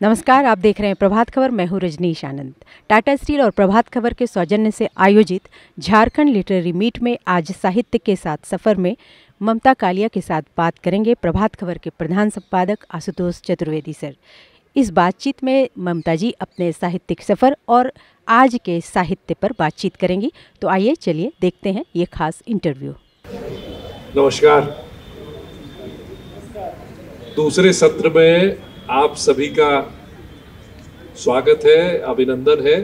नमस्कार, आप देख रहे हैं प्रभात खबर। मैं हूं रजनीश आनंद। टाटा स्टील और प्रभात खबर के सौजन्य से आयोजित झारखंड लिटरेरी मीट में आज साहित्य के साथ सफ़र में ममता कालिया के साथ बात करेंगे प्रभात खबर के प्रधान संपादक आशुतोष चतुर्वेदी सर। इस बातचीत में ममता जी अपने साहित्यिक सफ़र और आज के साहित्य पर बातचीत करेंगी। तो आइए चलिए देखते हैं ये खास इंटरव्यू। नमस्कार। दूसरे सत्र में आप सभी का स्वागत है, अभिनंदन है।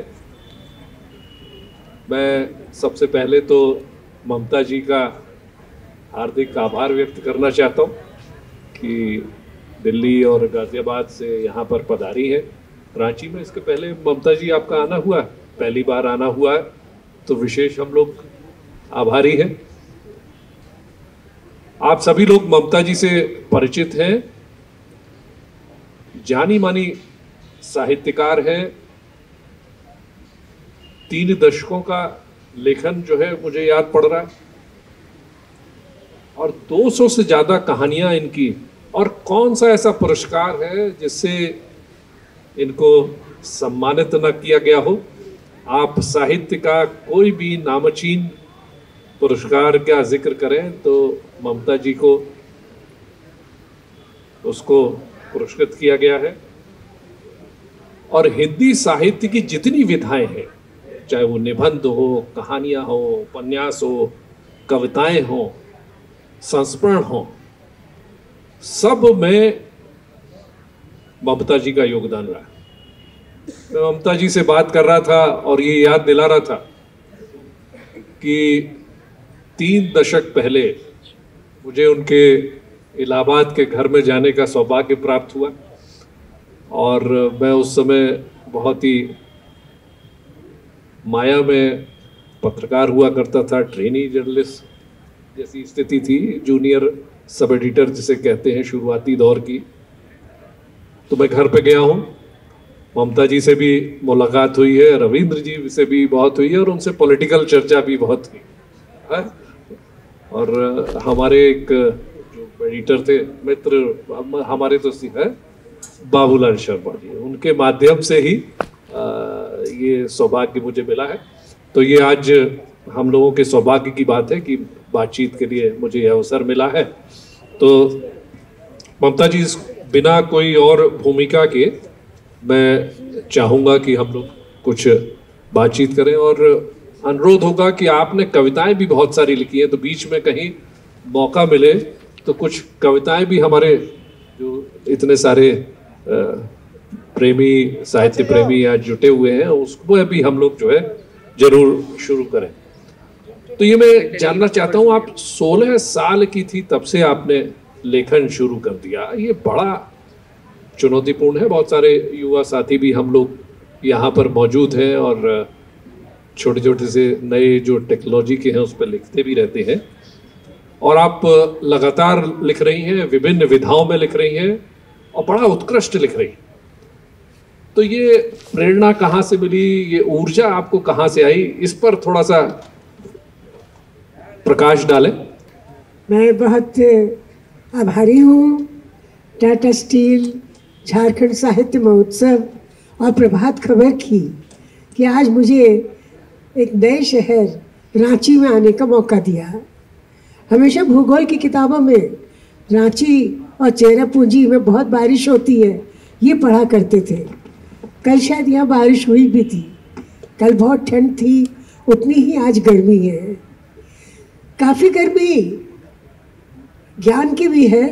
मैं सबसे पहले तो ममता जी का हार्दिक आभार व्यक्त करना चाहता हूँ कि दिल्ली और गाजियाबाद से यहाँ पर पधारी है रांची में। इसके पहले ममता जी आपका आना हुआ, पहली बार आना हुआ है, तो विशेष हम लोग आभारी हैं। आप सभी लोग ममता जी से परिचित हैं, जानी मानी साहित्यकार है। 3 दशकों का लेखन जो है मुझे याद पड़ रहा है और 200 से ज्यादा कहानियां इनकी। और कौन सा ऐसा पुरस्कार है जिससे इनको सम्मानित न किया गया हो। आप साहित्य का कोई भी नामचीन पुरस्कार का जिक्र करें तो ममता जी को उसको पुरस्कृत किया गया है। और हिंदी साहित्य की जितनी विधाएं हैं, चाहे वो निबंध हो, कहानियां हो, उपन्यास हो, कविताएं हो, संस्मरण हो, सब में ममता जी का योगदान रहा है। मैं ममता जी से बात कर रहा था और ये याद दिला रहा था कि 3 दशक पहले मुझे उनके इलाहाबाद के घर में जाने का सौभाग्य प्राप्त हुआ और मैं उस समय बहुत ही माया में पत्रकार हुआ करता था, ट्रेनी जर्नलिस्ट जैसी स्थिति थी, जूनियर सब एडिटर जिसे कहते हैं शुरुआती दौर की। तो मैं घर पे गया हूँ, ममता जी से भी मुलाकात हुई है, रविंद्र जी से भी बहुत हुई है और उनसे पॉलिटिकल चर्चा भी बहुत हुई है। और हमारे एक एडिटर थे, मित्र हमारे तो है बाबूलाल शर्मा जी, उनके माध्यम से ही ये सौभाग्य मुझे मिला है। तो ये आज हम लोगों के सौभाग्य की बात है कि बातचीत के लिए मुझे यह अवसर मिला है। तो ममता जी, बिना कोई और भूमिका के मैं चाहूँगा कि हम लोग कुछ बातचीत करें और अनुरोध होगा कि आपने कविताएं भी बहुत सारी लिखी हैं, तो बीच में कहीं मौका मिले तो कुछ कविताएं भी हमारे जो इतने सारे प्रेमी, साहित्य प्रेमी आज जुटे हुए हैं, उसको भी हम लोग जो है जरूर शुरू करें। तो ये मैं जानना चाहता हूँ, आप 16 साल की थी तब से आपने लेखन शुरू कर दिया। ये बड़ा चुनौतीपूर्ण है। बहुत सारे युवा साथी भी हम लोग यहाँ पर मौजूद हैं और छोटे छोटे से नए जो टेक्नोलॉजी के हैं उस पर लिखते भी रहते हैं और आप लगातार लिख रही हैं, विभिन्न विधाओं में लिख रही हैं और बड़ा उत्कृष्ट लिख रही हैं। तो ये प्रेरणा कहाँ से मिली, ये ऊर्जा आपको कहाँ से आई, इस पर थोड़ा सा प्रकाश डालें। मैं बहुत आभारी हूँ टाटा स्टील, झारखंड साहित्य महोत्सव और प्रभात खबर की कि आज मुझे एक नए शहर रांची में आने का मौका दिया। हमेशा भूगोल की किताबों में रांची और चेरापूंजी में बहुत बारिश होती है ये पढ़ा करते थे। कल शायद यहाँ बारिश हुई भी थी, कल बहुत ठंड थी, उतनी ही आज गर्मी है। काफ़ी गर्मी ज्ञान की भी है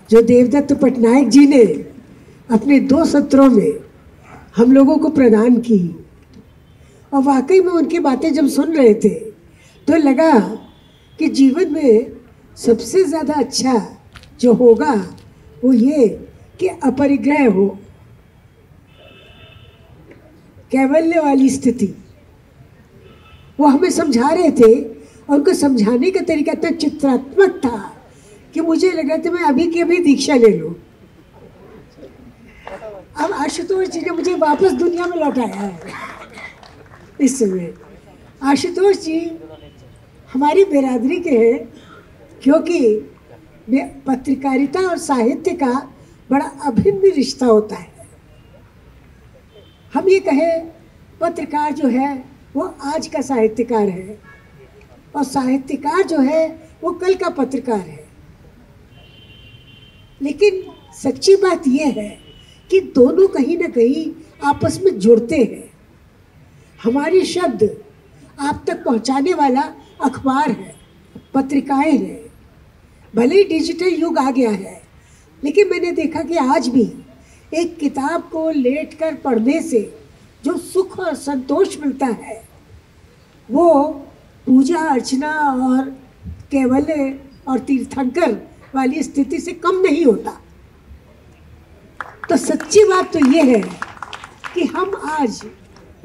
जो देवदत्त पटनायक जी ने अपने 2 सत्रों में हम लोगों को प्रदान की। और वाकई में उनकी बातें जब सुन रहे थे तो लगा कि जीवन में सबसे ज़्यादा अच्छा जो होगा वो ये कि अपरिग्रह हो, कैवल्य वाली स्थिति। वो हमें समझा रहे थे और उनको समझाने का तरीका इतना चित्रात्मक था कि मुझे लग रहा था मैं अभी की अभी दीक्षा ले लूँ। अब आशुतोष जी ने मुझे वापस दुनिया में लौटाया है। इस समय आशुतोष जी हमारी बिरादरी के हैं क्योंकि पत्रकारिता और साहित्य का बड़ा अभिन्न रिश्ता होता है। हम ये कहें पत्रकार जो है वो आज का साहित्यकार है और साहित्यकार जो है वो कल का पत्रकार है। लेकिन सच्ची बात ये है कि दोनों कहीं ना कहीं आपस में जुड़ते हैं। हमारे शब्द आप तक पहुंचाने वाला अखबार है, पत्रिकाएं हैं। भले ही डिजिटल युग आ गया है, लेकिन मैंने देखा कि आज भी एक किताब को लेटकर पढ़ने से जो सुख और संतोष मिलता है वो पूजा अर्चना और कैवल्य और तीर्थंकर वाली स्थिति से कम नहीं होता। तो सच्ची बात तो ये है कि हम आज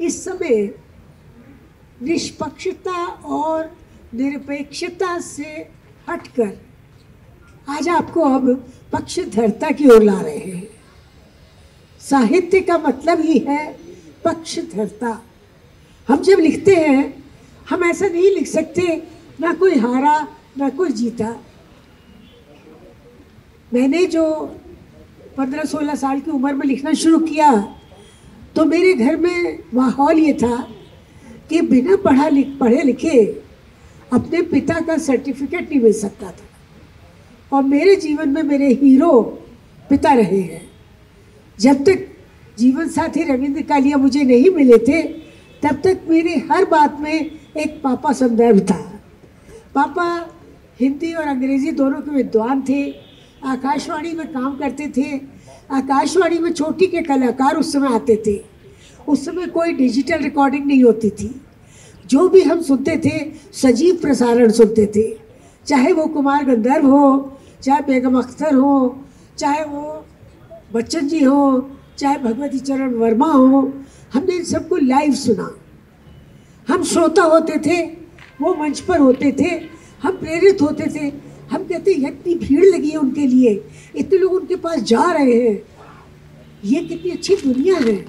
इस समय निष्पक्षता और निरपेक्षता से हटकर आज आपको अब पक्षधरता की ओर ला रहे हैं। साहित्य का मतलब ही है पक्षधरता। हम जब लिखते हैं हम ऐसा नहीं लिख सकते ना कोई हारा ना कोई जीता। मैंने जो 15-16 साल की उम्र में लिखना शुरू किया तो मेरे घर में माहौल ये था कि बिना पढ़े लिखे अपने पिता का सर्टिफिकेट नहीं मिल सकता था। और मेरे जीवन में मेरे हीरो पिता रहे हैं। जब तक जीवन साथी रविंद्र कालिया मुझे नहीं मिले थे तब तक मेरे हर बात में एक पापा संदर्भ था। पापा हिंदी और अंग्रेज़ी दोनों के विद्वान थे, आकाशवाणी में काम करते थे। आकाशवाणी में चोटी के कलाकार उस समय आते थे। उस समय कोई डिजिटल रिकॉर्डिंग नहीं होती थी। जो भी हम सुनते थे सजीव प्रसारण सुनते थे, चाहे वो कुमार गंधर्व हो, चाहे बेगम अख्तर हो, चाहे वो बच्चन जी हो, चाहे भगवती चरण वर्मा हो। हमने इन सबको लाइव सुना। हम श्रोता होते थे, वो मंच पर होते थे, हम प्रेरित होते थे। हम कहते इतनी भीड़ लगी है उनके लिए, इतने लोग उनके पास जा रहे हैं, ये कितनी अच्छी दुनिया है।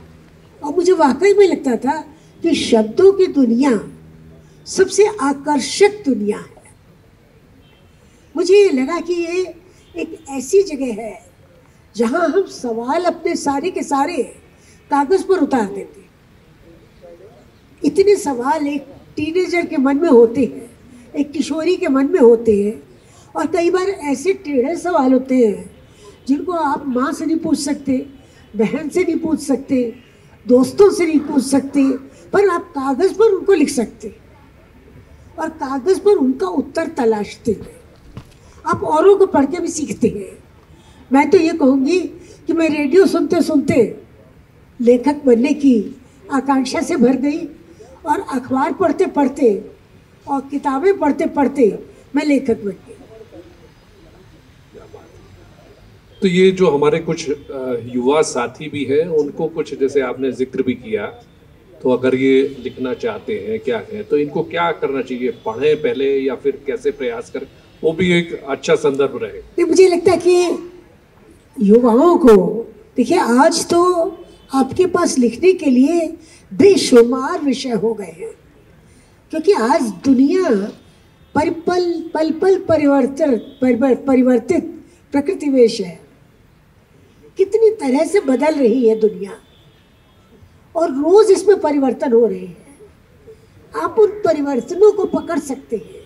और मुझे वाकई में लगता था कि शब्दों की दुनिया सबसे आकर्षक दुनिया है। मुझे ये लगा कि ये एक ऐसी जगह है जहाँ हम सवाल अपने सारे के सारे कागज़ पर उतार देते। इतने सवाल एक टीनेजर के मन में होते हैं, एक किशोरी के मन में होते हैं, और कई बार ऐसे टेढ़े सवाल होते हैं जिनको आप माँ से नहीं पूछ सकते, बहन से नहीं पूछ सकते, दोस्तों से नहीं पूछ सकते, पर आप कागज़ पर उनको लिख सकते और कागज़ पर उनका उत्तर तलाशते हैं। आप औरों को पढ़ के भी सीखते हैं। मैं तो ये कहूँगी कि मैं रेडियो सुनते सुनते लेखक बनने की आकांक्षा से भर गई और अखबार पढ़ते पढ़ते और किताबें पढ़ते पढ़ते मैं लेखक बन गई। तो ये जो हमारे कुछ युवा साथी भी हैं उनको कुछ, जैसे आपने जिक्र भी किया, तो अगर ये लिखना चाहते हैं क्या है तो इनको क्या करना चाहिए? पढ़ें पहले या फिर कैसे प्रयास करें? वो भी एक अच्छा संदर्भ रहे। तो मुझे लगता है कि युवाओं को, देखिए आज तो आपके पास लिखने के लिए बेशुमार विषय हो गए हैं, क्योंकि आज दुनिया पल पल परिवर्तित प्रकृतिवेश है। कितनी तरह से बदल रही है दुनिया और रोज इसमें परिवर्तन हो रहे हैं। आप उन परिवर्तनों को पकड़ सकते हैं।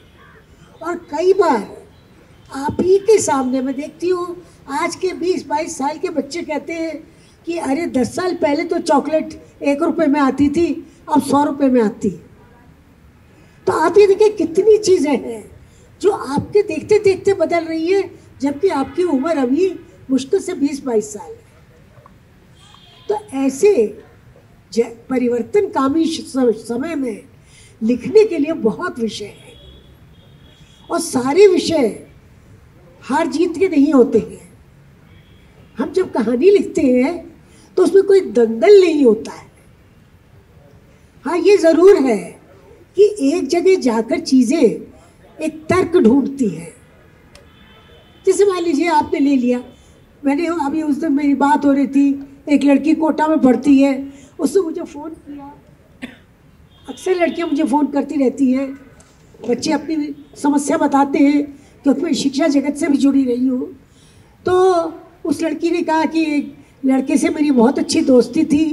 और कई बार आप ही के सामने मैं देखती हूँ आज के 20-22 साल के बच्चे कहते हैं कि अरे 10 साल पहले तो चॉकलेट 1 रुपये में आती थी, अब 100 रुपये में आती। तो आप ये देखिए कितनी चीज़ें हैं जो आपके देखते देखते बदल रही है, जबकि आपकी उम्र अभी मुश्किल से 20-22 साल है। तो ऐसे परिवर्तनकामी समय में लिखने के लिए बहुत विषय है और सारे विषय हार जीत के नहीं होते हैं। हम जब कहानी लिखते हैं तो उसमें कोई दंगल नहीं होता है। हाँ, ये ज़रूर है कि एक जगह जाकर चीज़ें एक तर्क ढूंढती हैं। जैसे मान लीजिए आपने ले लिया, मैंने अभी उस दिन मेरी बात हो रही थी, एक लड़की कोटा में पढ़ती है, उसने मुझे फ़ोन किया। अक्सर लड़कियां मुझे फ़ोन करती रहती हैं, बच्चे अपनी समस्या बताते हैं, क्योंकि मैं शिक्षा जगत से भी जुड़ी रही हूँ। तो उस लड़की ने कहा कि एक लड़के से मेरी बहुत अच्छी दोस्ती थी,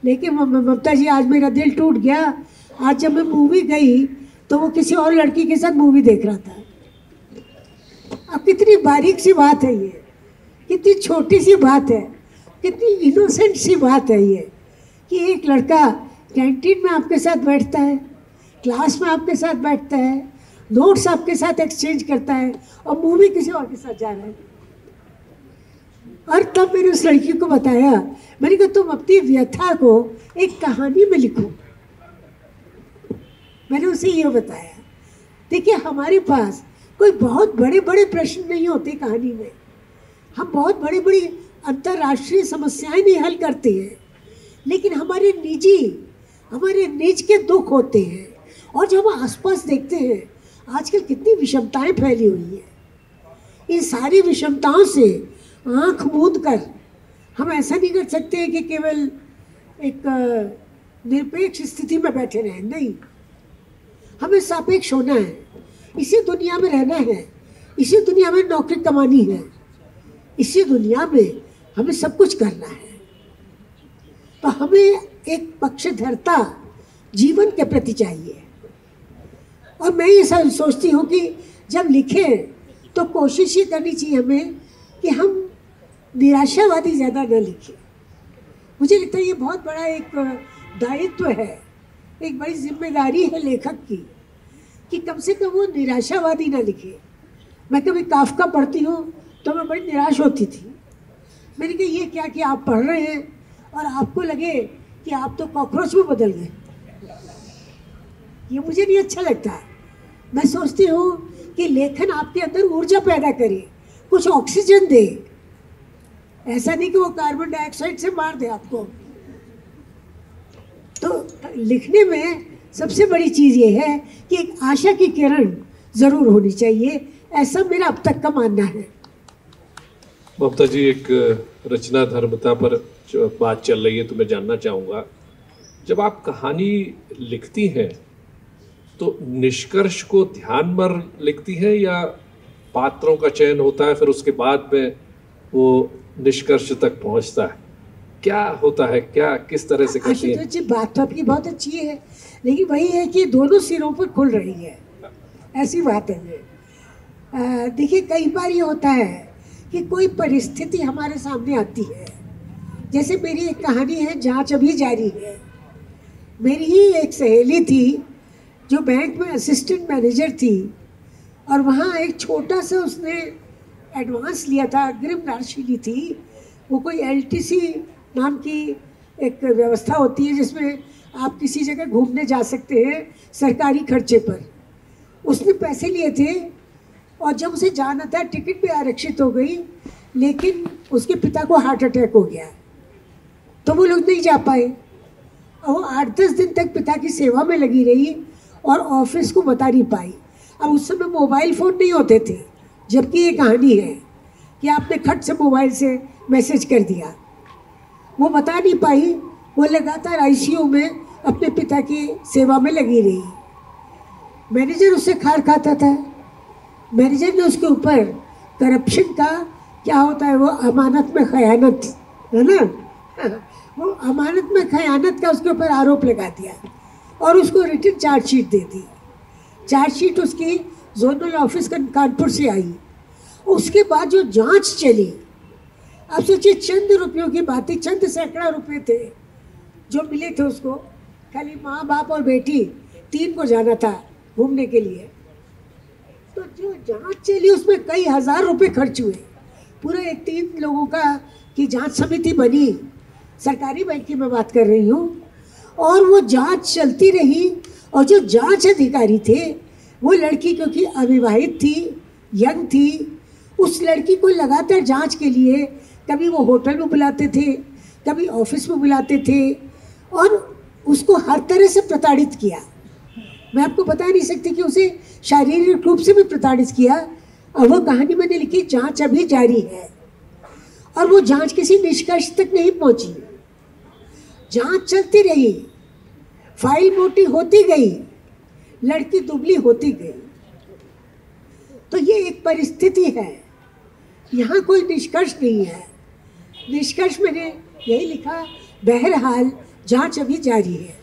लेकिन ममता जी आज मेरा दिल टूट गया। आज जब मैं मूवी गई तो वो किसी और लड़की के साथ मूवी देख रहा था। अब कितनी बारीक सी बात है ये, कितनी छोटी सी बात है, कितनी इनोसेंट सी बात है ये कि एक लड़का कैंटीन में आपके साथ बैठता है, क्लास में आपके साथ बैठता है, नोट्स आपके साथ एक्सचेंज करता है और मूवी किसी और के साथ जा रहा है। और तब मैंने उस लड़की को बताया, मैंने कहा तुम अपनी व्यथा को एक कहानी में लिखो। मैंने उसे ये बताया, देखिए हमारे पास कोई बहुत बड़े बड़े प्रश्न नहीं होते कहानी में, हम बहुत बड़ी बड़ी अंतर्राष्ट्रीय समस्याएं नहीं हल करते हैं, लेकिन हमारे निज के दुख होते हैं। और जब हम आसपास देखते हैं आजकल कितनी विषमताएं फैली हुई हैं, इन सारी विषमताओं से आंख मूंद कर हम ऐसा नहीं कर सकते हैं कि केवल एक निरपेक्ष स्थिति में बैठे रहें। नहीं, हमें सापेक्ष होना है, इसी दुनिया में रहना है, इसी दुनिया में नौकरी कमानी है, इसी दुनिया में हमें सब कुछ करना है। तो हमें एक पक्षधरता जीवन के प्रति चाहिए। और मैं ये सोचती हूँ कि जब लिखें तो कोशिश ये करनी चाहिए हमें कि हम निराशावादी ज़्यादा न लिखें। मुझे लगता है ये बहुत बड़ा एक दायित्व है, एक बड़ी जिम्मेदारी है लेखक की कि कम से कम वो निराशावादी ना लिखे। मैं कभी काफका पढ़ती हूँ तो मैं बड़ी निराश होती थी। मैंने कहा ये क्या कि आप पढ़ रहे हैं और आपको लगे कि आप तो कॉकरोच में बदल गए, ये मुझे नहीं अच्छा लगता। मैं सोचती हूँ कि लेखन आपके अंदर ऊर्जा पैदा करे, कुछ ऑक्सीजन दे, ऐसा नहीं कि वो कार्बन डाइऑक्साइड से मार दे आपको। तो लिखने में सबसे बड़ी चीज़ ये है कि एक आशा की किरण ज़रूर होनी चाहिए, ऐसा मेरा अब तक का मानना है। ममता जी, एक रचना धर्मता पर जो बात चल रही है तो मैं जानना चाहूँगा, जब आप कहानी लिखती हैं तो निष्कर्ष को ध्यान में लिखती हैं या पात्रों का चयन होता है फिर उसके बाद में वो निष्कर्ष तक पहुँचता है? क्या होता है, क्या किस तरह से करती है? जी, बात तो आपकी बहुत अच्छी है, लेकिन वही है कि दोनों सिरों पर खुल रही है, ऐसी बात है ये। देखिए कई बार ये होता है कि कोई परिस्थिति हमारे सामने आती है, जैसे मेरी एक कहानी है जांच अभी जारी है। मेरी ही एक सहेली थी जो बैंक में असिस्टेंट मैनेजर थी और वहाँ एक छोटा सा उसने एडवांस लिया था, अग्रिम राशि ली थी। वो कोई LTC नाम की एक व्यवस्था होती है जिसमें आप किसी जगह घूमने जा सकते हैं सरकारी खर्चे पर। उसने पैसे लिए थे और जब उसे जाना था टिकट भी आरक्षित हो गई, लेकिन उसके पिता को हार्ट अटैक हो गया तो वो लोग नहीं जा पाए। और वो 8-10 दिन तक पिता की सेवा में लगी रही और ऑफिस को बता नहीं पाई। अब उस समय मोबाइल फ़ोन नहीं होते थे, जबकि ये कहानी है कि आपने खट से मोबाइल से मैसेज कर दिया। वो बता नहीं पाई, वो लगातार ICU में अपने पिता की सेवा में लगी रही। मैनेजर उससे खार खाता था। मैनेजर ने उसके ऊपर करप्शन का, क्या होता है वो अमानत में खयानत है ना, वो अमानत में खयानत का उसके ऊपर आरोप लगा दिया और उसको रिटन चार्जशीट दे दी। चार्जशीट उसकी जोनल ऑफिस कानपुर से आई। उसके बाद जो जांच चली, अब सोचिए चंद रुपयों की बात थी, चंद सैकड़ा रुपए थे जो मिले थे उसको। खाली माँ बाप और बेटी 3 को जाना था घूमने के लिए। तो जो जांच चली उसमें कई हजार रुपए खर्च हुए। पूरा एक 3 लोगों का की जांच समिति बनी, सरकारी बैंक की मैं बात कर रही हूँ। और वो जांच चलती रही और जो जांच अधिकारी थे वो लड़की क्योंकि अविवाहित थी, यंग थी, उस लड़की को लगातार जांच के लिए कभी वो होटल में बुलाते थे, कभी ऑफिस में बुलाते थे और उसको हर तरह से प्रताड़ित किया। मैं आपको बता नहीं सकती कि उसे शारीरिक रूप से भी प्रताड़ित किया। और वो कहानी मैंने लिखी, जांच अभी जारी है। और वो जांच किसी निष्कर्ष तक नहीं पहुंची, जांच चलती रही, फाइल मोटी होती गई, लड़की दुबली होती गई। तो ये एक परिस्थिति है, यहाँ कोई निष्कर्ष नहीं है। निष्कर्ष मैंने यही लिखा, बहरहाल जांच अभी जारी है।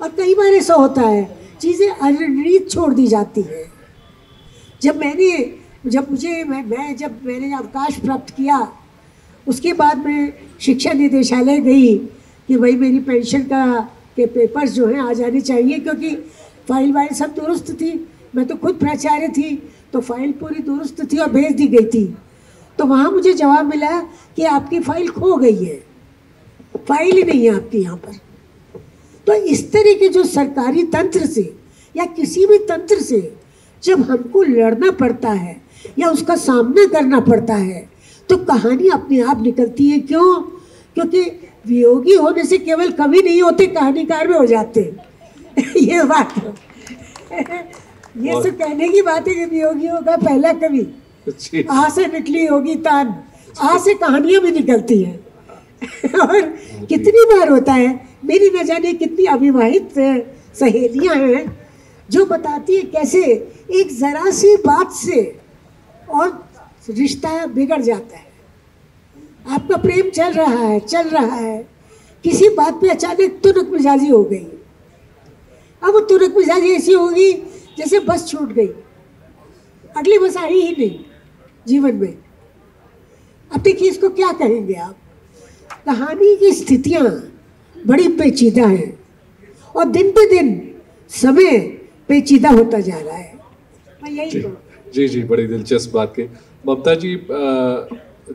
और कई बार ऐसा होता है चीज़ें अनिर्णित छोड़ दी जाती हैं। जब मैंने अवकाश प्राप्त किया, उसके बाद मैं शिक्षा निदेशालय गई कि भाई मेरी पेंशन के पेपर्स जो हैं आ जाने चाहिए, क्योंकि फाइल वाइल सब दुरुस्त थी। मैं तो खुद प्राचार्य थी, तो फाइल पूरी दुरुस्त थी और भेज दी गई थी। तो वहाँ मुझे जवाब मिला कि आपकी फाइल खो गई है, फाइल ही नहीं है आपकी यहाँ पर। तो इस तरह के जो सरकारी तंत्र से या किसी भी तंत्र से जब हमको लड़ना पड़ता है या उसका सामना करना पड़ता है, तो कहानी अपने आप निकलती है। क्यों? क्योंकि वियोगी होने से केवल कवि नहीं होते, कहानीकार भी हो जाते हैं। ये बात ये सब कहने की बात है कि वियोगियों का पहला कवि आ से निकली होगी तान, आ से कहानियां भी निकलती हैं। और कितनी बार होता है, मेरी न जाने कितनी अविवाहित सहेलियां हैं जो बताती है कैसे एक जरा सी बात से और रिश्ता बिगड़ जाता है। आपका प्रेम चल रहा है, किसी बात पे अचानक तुनक मिजाजी हो गई। अब वो तुनक मिजाजी ऐसी होगी जैसे बस छूट गई, अगली बस आई ही नहीं जीवन में। अब देखिए इसको क्या कहेंगे आप। कहानी की स्थितियां बड़ी पेचीदा हैं और दिन पे दिन समय पेचीदा होता जा रहा है। मैं यही कहूँ। जी, बड़ी दिलचस्प बात की ममता जी।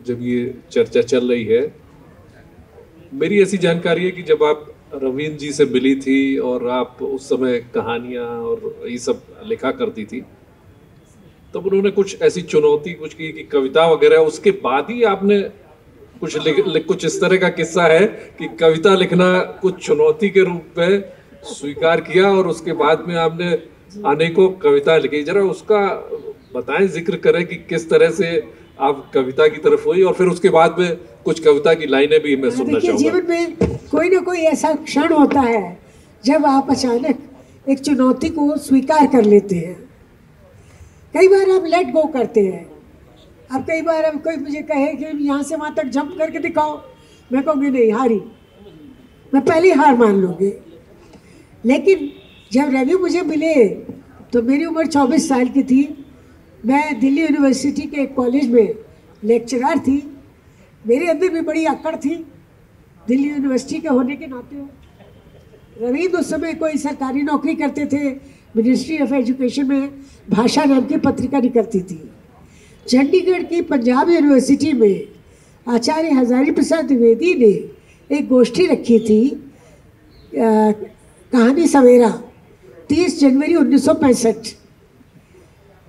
जब ये चर्चा चल रही है, मेरी ऐसी जानकारी है कि जब आप रवींद्र जी से मिली थी और आप उस समय कहानियां और ये सब लिखा करती थी, तब उन्होंने कुछ ऐसी चुनौती कुछ की कि कविता वगैरह, उसके बाद ही आपने कुछ इस तरह का किस्सा है कि कविता लिखना कुछ चुनौती के रूप में स्वीकार किया और उसके बाद में आपने अनेकों कविता लिखी। जरा उसका बताएं, जिक्र करें कि किस तरह से आप कविता की तरफ हुई और फिर उसके बाद में कुछ कविता की लाइनें भी मैं सुनना चाहूँगा। जीवन में कोई ना कोई ऐसा क्षण होता है जब आप अचानक एक चुनौती को स्वीकार कर लेते हैं। कई बार आप लेट गो करते हैं। अब कई बार अब कोई मुझे कहे कि यहाँ से वहाँ तक जंप करके दिखाओ, मैं कहूँगी नहीं, हारी, मैं पहले हार मान लूँगी। लेकिन जब रवि मुझे मिले तो मेरी उम्र 24 साल की थी। मैं दिल्ली यूनिवर्सिटी के एक कॉलेज में लेक्चरर थी। मेरे अंदर भी बड़ी अकड़ थी दिल्ली यूनिवर्सिटी के होने के नाते। रवींद्र उस समय कोई सरकारी नौकरी करते थे, मिनिस्ट्री ऑफ एजुकेशन में भाषा नाम की पत्रिका निकलती थी। चंडीगढ़ की पंजाब यूनिवर्सिटी में आचार्य हजारी प्रसाद द्विवेदी ने एक गोष्ठी रखी थी, कहानी सवेरा, 30 जनवरी 1965।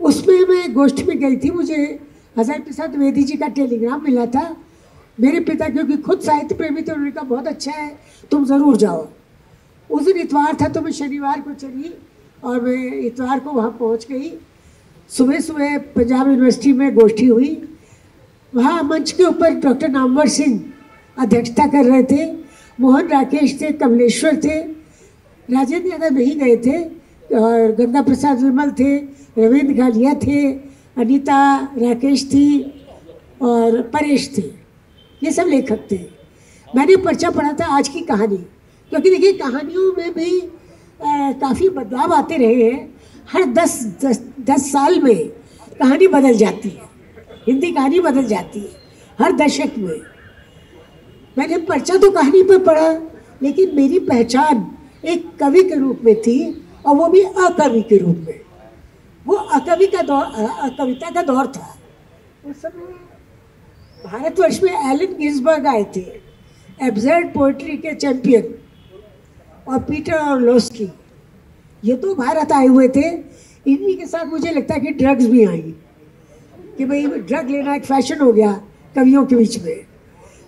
उसमें मैं गोष्ठी में गई थी। मुझे हजारी प्रसाद द्विवेदी जी का टेलीग्राम मिला था। मेरे पिता क्योंकि खुद साहित्य प्रेमी थे, उन्होंने कहा बहुत अच्छा है, तुम ज़रूर जाओ। उस दिन इतवार था तो मैं शनिवार को चली और मैं इतवार को वहाँ पहुँच गई। सुबह सुबह पंजाब यूनिवर्सिटी में गोष्ठी हुई। वहाँ मंच के ऊपर डॉक्टर नामवर सिंह अध्यक्षता कर रहे थे, मोहन राकेश थे, कमलेश्वर थे, राजेंद्र यादव नहीं गए थे, और गंगा प्रसाद विमल थे, रविंद्र गालिया थे, अनीता राकेश थी और परेश थे। ये सब लेखक थे। मैंने पर्चा पढ़ा था आज की कहानी, क्योंकि देखिए कहानियों में भी काफ़ी बदलाव आते रहे हैं। हर 10 साल में कहानी बदल जाती है, हिंदी कहानी बदल जाती है हर दशक में। मैंने पर्चा तो कहानी पर पढ़ा, लेकिन मेरी पहचान एक कवि के रूप में थी, और वो भी अकवि के रूप में। वो अकविता का दौर था। उस समय भारतवर्ष में एलन गिन्सबर्ग आए थे, एब्सर्ड पोएट्री के चैंपियन, और पीटर ऑर्लोस्की, ये तो भारत आए हुए थे। इन्हीं के साथ मुझे लगता है कि ड्रग्स भी आई, कि भाई ड्रग लेना एक फैशन हो गया कवियों के बीच में।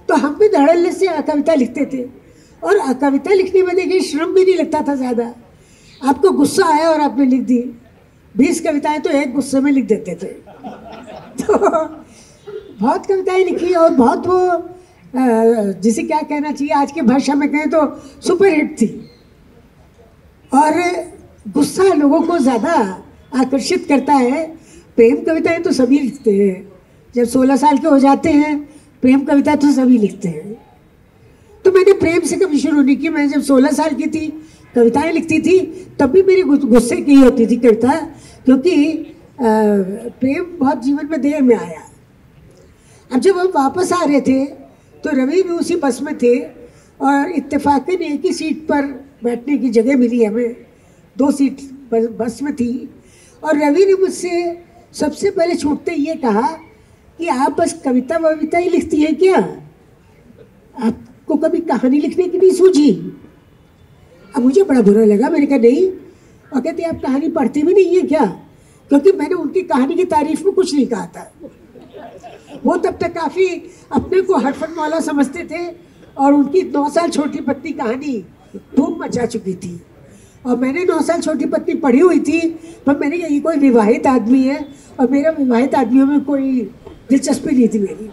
तो हम भी धड़ल्ले से कविता लिखते थे, और कविता लिखने में देखिए श्रम भी नहीं लगता था ज़्यादा। आपको गुस्सा आया और आपने लिख दी, 20 कविताएं तो एक गुस्से में लिख देते थे। तो बहुत कविताएं लिखी, और बहुत वो जिसे क्या कहना चाहिए, आज की भाषा में कहें तो सुपर हिट थी। और गुस्सा लोगों को ज़्यादा आकर्षित करता है। प्रेम कविताएं तो सभी लिखते हैं, जब 16 साल के हो जाते हैं प्रेम कविता तो सभी लिखते हैं। तो मैंने प्रेम से कभी शुरू नहीं की। मैं जब 16 साल की थी कविताएं लिखती थी, तब भी मेरी गुस्से की होती थी कविता, क्योंकि प्रेम बहुत जीवन में देर में आया। अब जब हम वापस आ रहे थे तो रवि भी उसी बस में थे और इत्तेफाकन एक ही सीट पर बैठने की जगह मिली हमें। 2 सीट बस में थी और रवि ने मुझसे सबसे पहले छूटते ये कहा कि आप बस कविता वविता ही लिखती हैं क्या, आपको कभी कहानी लिखने की नहीं सूझी? अब मुझे बड़ा बुरा लगा, मैंने कहा नहीं। और कहते आप कहानी पढ़ती भी नहीं है क्या? क्योंकि मैंने उनकी कहानी की तारीफ में कुछ नहीं कहा था। वो तब तक काफ़ी अपने को हरफन वाला समझते थे और उनकी 9 साल छोटी पत्नी कहानी धूम मचा चुकी थी और मैंने 9 साल छोटी पत्नी पढ़ी हुई थी, पर मैंने कहा ये कोई विवाहित आदमी है और मेरा विवाहित आदमियों में कोई दिलचस्पी नहीं थी मेरी।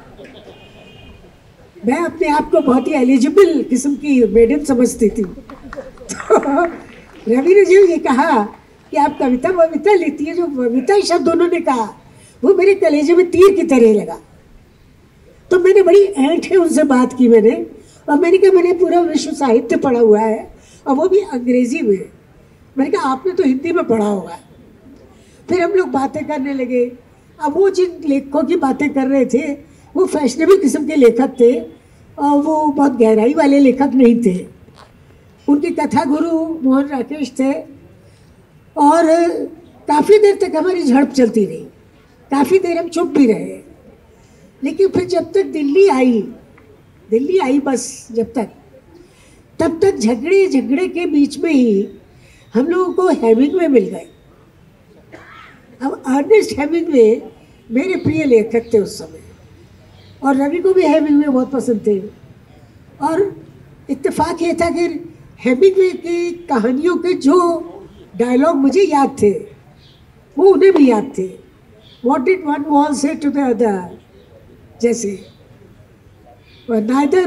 मैं अपने आप को बहुत ही एलिजिबल किस्म की मेडन समझती थी। तो रवि ने जो ये कहा कि आप कविता वविता लिखती है, जो वविता शब्द उन्होंने कहा वो मेरे कलेजे में तीर की तरह लगा। तो मैंने बड़ी ऐंठ है उनसे बात की मैंने, और मैंने कहा मैंने पूरा विश्व साहित्य पढ़ा हुआ है और वो भी अंग्रेजी में। मैंने कहा आपने तो हिंदी में पढ़ा होगा। फिर हम लोग बातें करने लगे। अब वो जिन लेखकों की बातें कर रहे थे वो फैशनेबल किस्म के लेखक थे और वो बहुत गहराई वाले लेखक नहीं थे। उनकी कथा गुरु मोहन राकेश थे और काफ़ी देर तक हमारी झड़प चलती रही, काफ़ी देर हम चुप भी रहे। लेकिन फिर जब तक दिल्ली आई बस जब तक, तब तक झगड़े के बीच में ही हम लोगों को हेमिंगवे मिल गए। अब अर्नेस्ट हेमिंगवे मेरे प्रिय लेखक थे उस समय और रवि को भी हेमिंगवे बहुत पसंद थे। और इत्तेफाक ये था कि हेमिंगवे की कहानियों के जो डायलॉग मुझे याद थे वो उन्हें भी याद थे। What did one wall say to the other? जैसे neither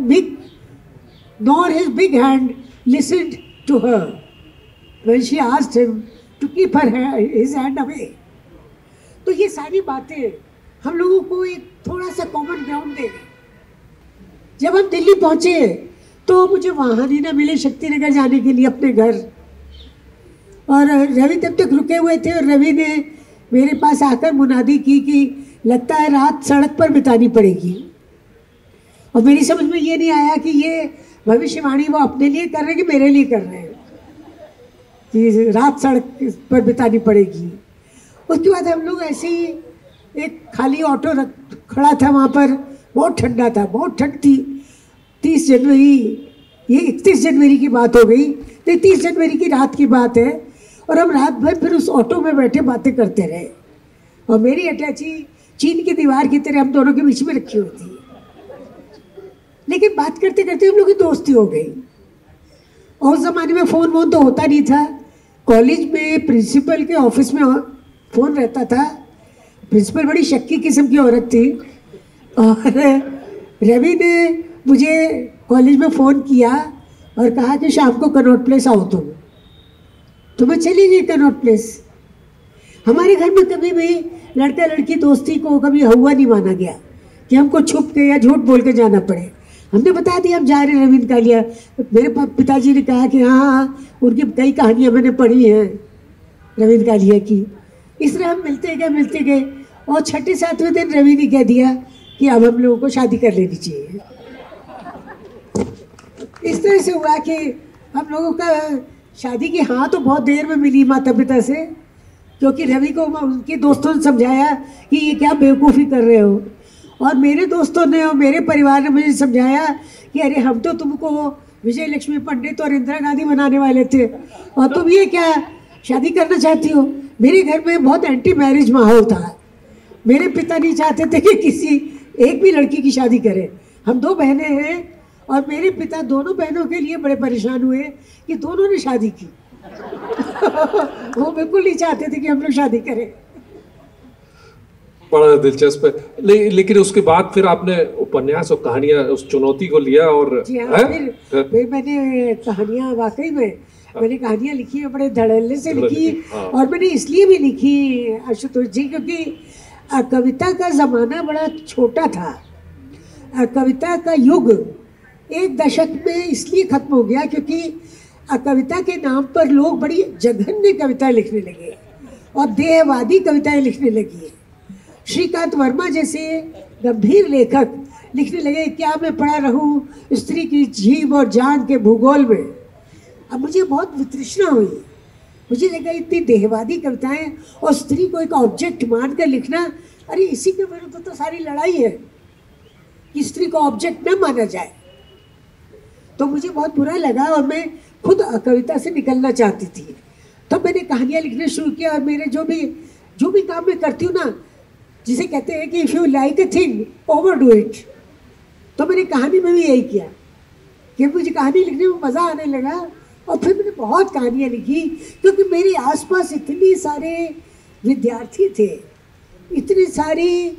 Mick nor his big hand listened to her when she asked him to keep his hand away. तो ये सारी बातें हम लोगों को एक थोड़ा सा कॉमन ग्राउंड दे गई। जब हम दिल्ली पहुंचे तो मुझे वाहन ही ना मिले शक्तिनगर जाने के लिए अपने घर, और रवि तब तक रुके हुए थे और रवि ने मेरे पास आकर मुनादी की कि लगता है रात सड़क पर बितानी पड़ेगी। और मेरी समझ में ये नहीं आया कि ये भविष्यवाणी वो अपने लिए कर रहे हैं कि मेरे लिए कर रहे हैं कि रात सड़क पर बितानी पड़ेगी। उसके बाद हम लोग ऐसे ही एक खाली ऑटो खड़ा था वहाँ पर, बहुत ठंडा था, बहुत ठंड थी। 30 जनवरी, ये 31 जनवरी की बात हो गई, तो 30 जनवरी की रात की बात है। और हम रात भर फिर उस ऑटो में बैठे बातें करते रहे और मेरी अटैची चीन की दीवार की तरह हम दोनों के बीच में रखी हुई थी। लेकिन बात करते करते हम लोग की दोस्ती हो गई। और उस ज़माने में फ़ोन वोन तो होता नहीं था। कॉलेज में प्रिंसिपल के ऑफिस में फ़ोन रहता था। प्रिंसिपल बड़ी शक्की किस्म की औरत थी और रवि ने मुझे कॉलेज में फ़ोन किया और कहा कि शाम को कनॉट प्लेस आओ तुम। तो मैं चली गई कनॉट प्लेस। हमारे घर में कभी भी लड़का लड़की दोस्ती को कभी हुआ नहीं माना गया कि हमको छुप के या झूठ बोल के जाना पड़े। हमने बता दिया हम जा रहे हैं रविंद्र कालिया। मेरे पिताजी ने कहा कि हाँ उनकी कई कहानियाँ मैंने पढ़ी हैं रविंद्र कालिया की। इस तरह हम मिलते गए और 6-7वें दिन रवि ने कह दिया कि अब हम लोगों को शादी कर लेनी चाहिए। इस तरह से हुआ कि हम लोगों का शादी की हाँ तो बहुत देर में मिली माता पिता से, क्योंकि रवि को उनके दोस्तों ने समझाया कि ये क्या बेवकूफ़ी कर रहे हो, और मेरे दोस्तों ने और मेरे परिवार ने मुझे समझाया कि अरे हम तो तुमको विजय लक्ष्मी पंडित और इंदिरा गांधी बनाने वाले थे और तुम ये क्या शादी करना चाहती हो। मेरे घर में बहुत एंटी मैरिज माहौल था। मेरे पिता नहीं चाहते थे कि किसी एक भी लड़की की शादी करें। हम 2 बहनें हैं और मेरे पिता दोनों बहनों के लिए बड़े परेशान हुए कि दोनों ने शादी की। वो बिल्कुल नहीं चाहते थे कि हम लोग शादी करें। बड़ा दिलचस्प है। लेकिन उसके बाद फिर आपने उपन्यास और कहानियां उस चुनौती को लिया और जी हाँ, फिर मैंने कहानियां वाकई में मैंने कहानियां लिखी है, बड़े धड़ल्ले से लिखी। हाँ। और मैंने इसलिए भी लिखी आशुतोष जी क्योंकि कविता का ज़माना बड़ा छोटा था। कविता का युग एक दशक में इसलिए खत्म हो गया क्योंकि कविता के नाम पर लोग बड़ी जघन्य कविताएं लिखने लगे और देहवादी कविताएं लिखने लगी। श्रीकांत वर्मा जैसे गंभीर लेखक लिखने लगे, क्या मैं पढ़ा रहूं स्त्री की जीव और जान के भूगोल में। अब मुझे बहुत वितृष्णा हुई, मुझे लगा इतनी देहवादी कविताएं और स्त्री को एक ऑब्जेक्ट मानकर लिखना, अरे इसी के विरुद्ध तो सारी लड़ाई है कि स्त्री को ऑब्जेक्ट न माना जाए। तो मुझे बहुत बुरा लगा और मैं खुद कविता से निकलना चाहती थी। तो मैंने कहानियाँ लिखना शुरू किया और मेरे जो भी काम मैं करती हूँ ना, जिसे कहते हैं कि if you like a thing over do it, तो मैंने कहानी में भी यही किया कि मुझे कहानी लिखने में मज़ा आने लगा और फिर मैंने बहुत कहानियाँ लिखी क्योंकि मेरे आसपास इतने सारे विद्यार्थी थे, इतनी सारी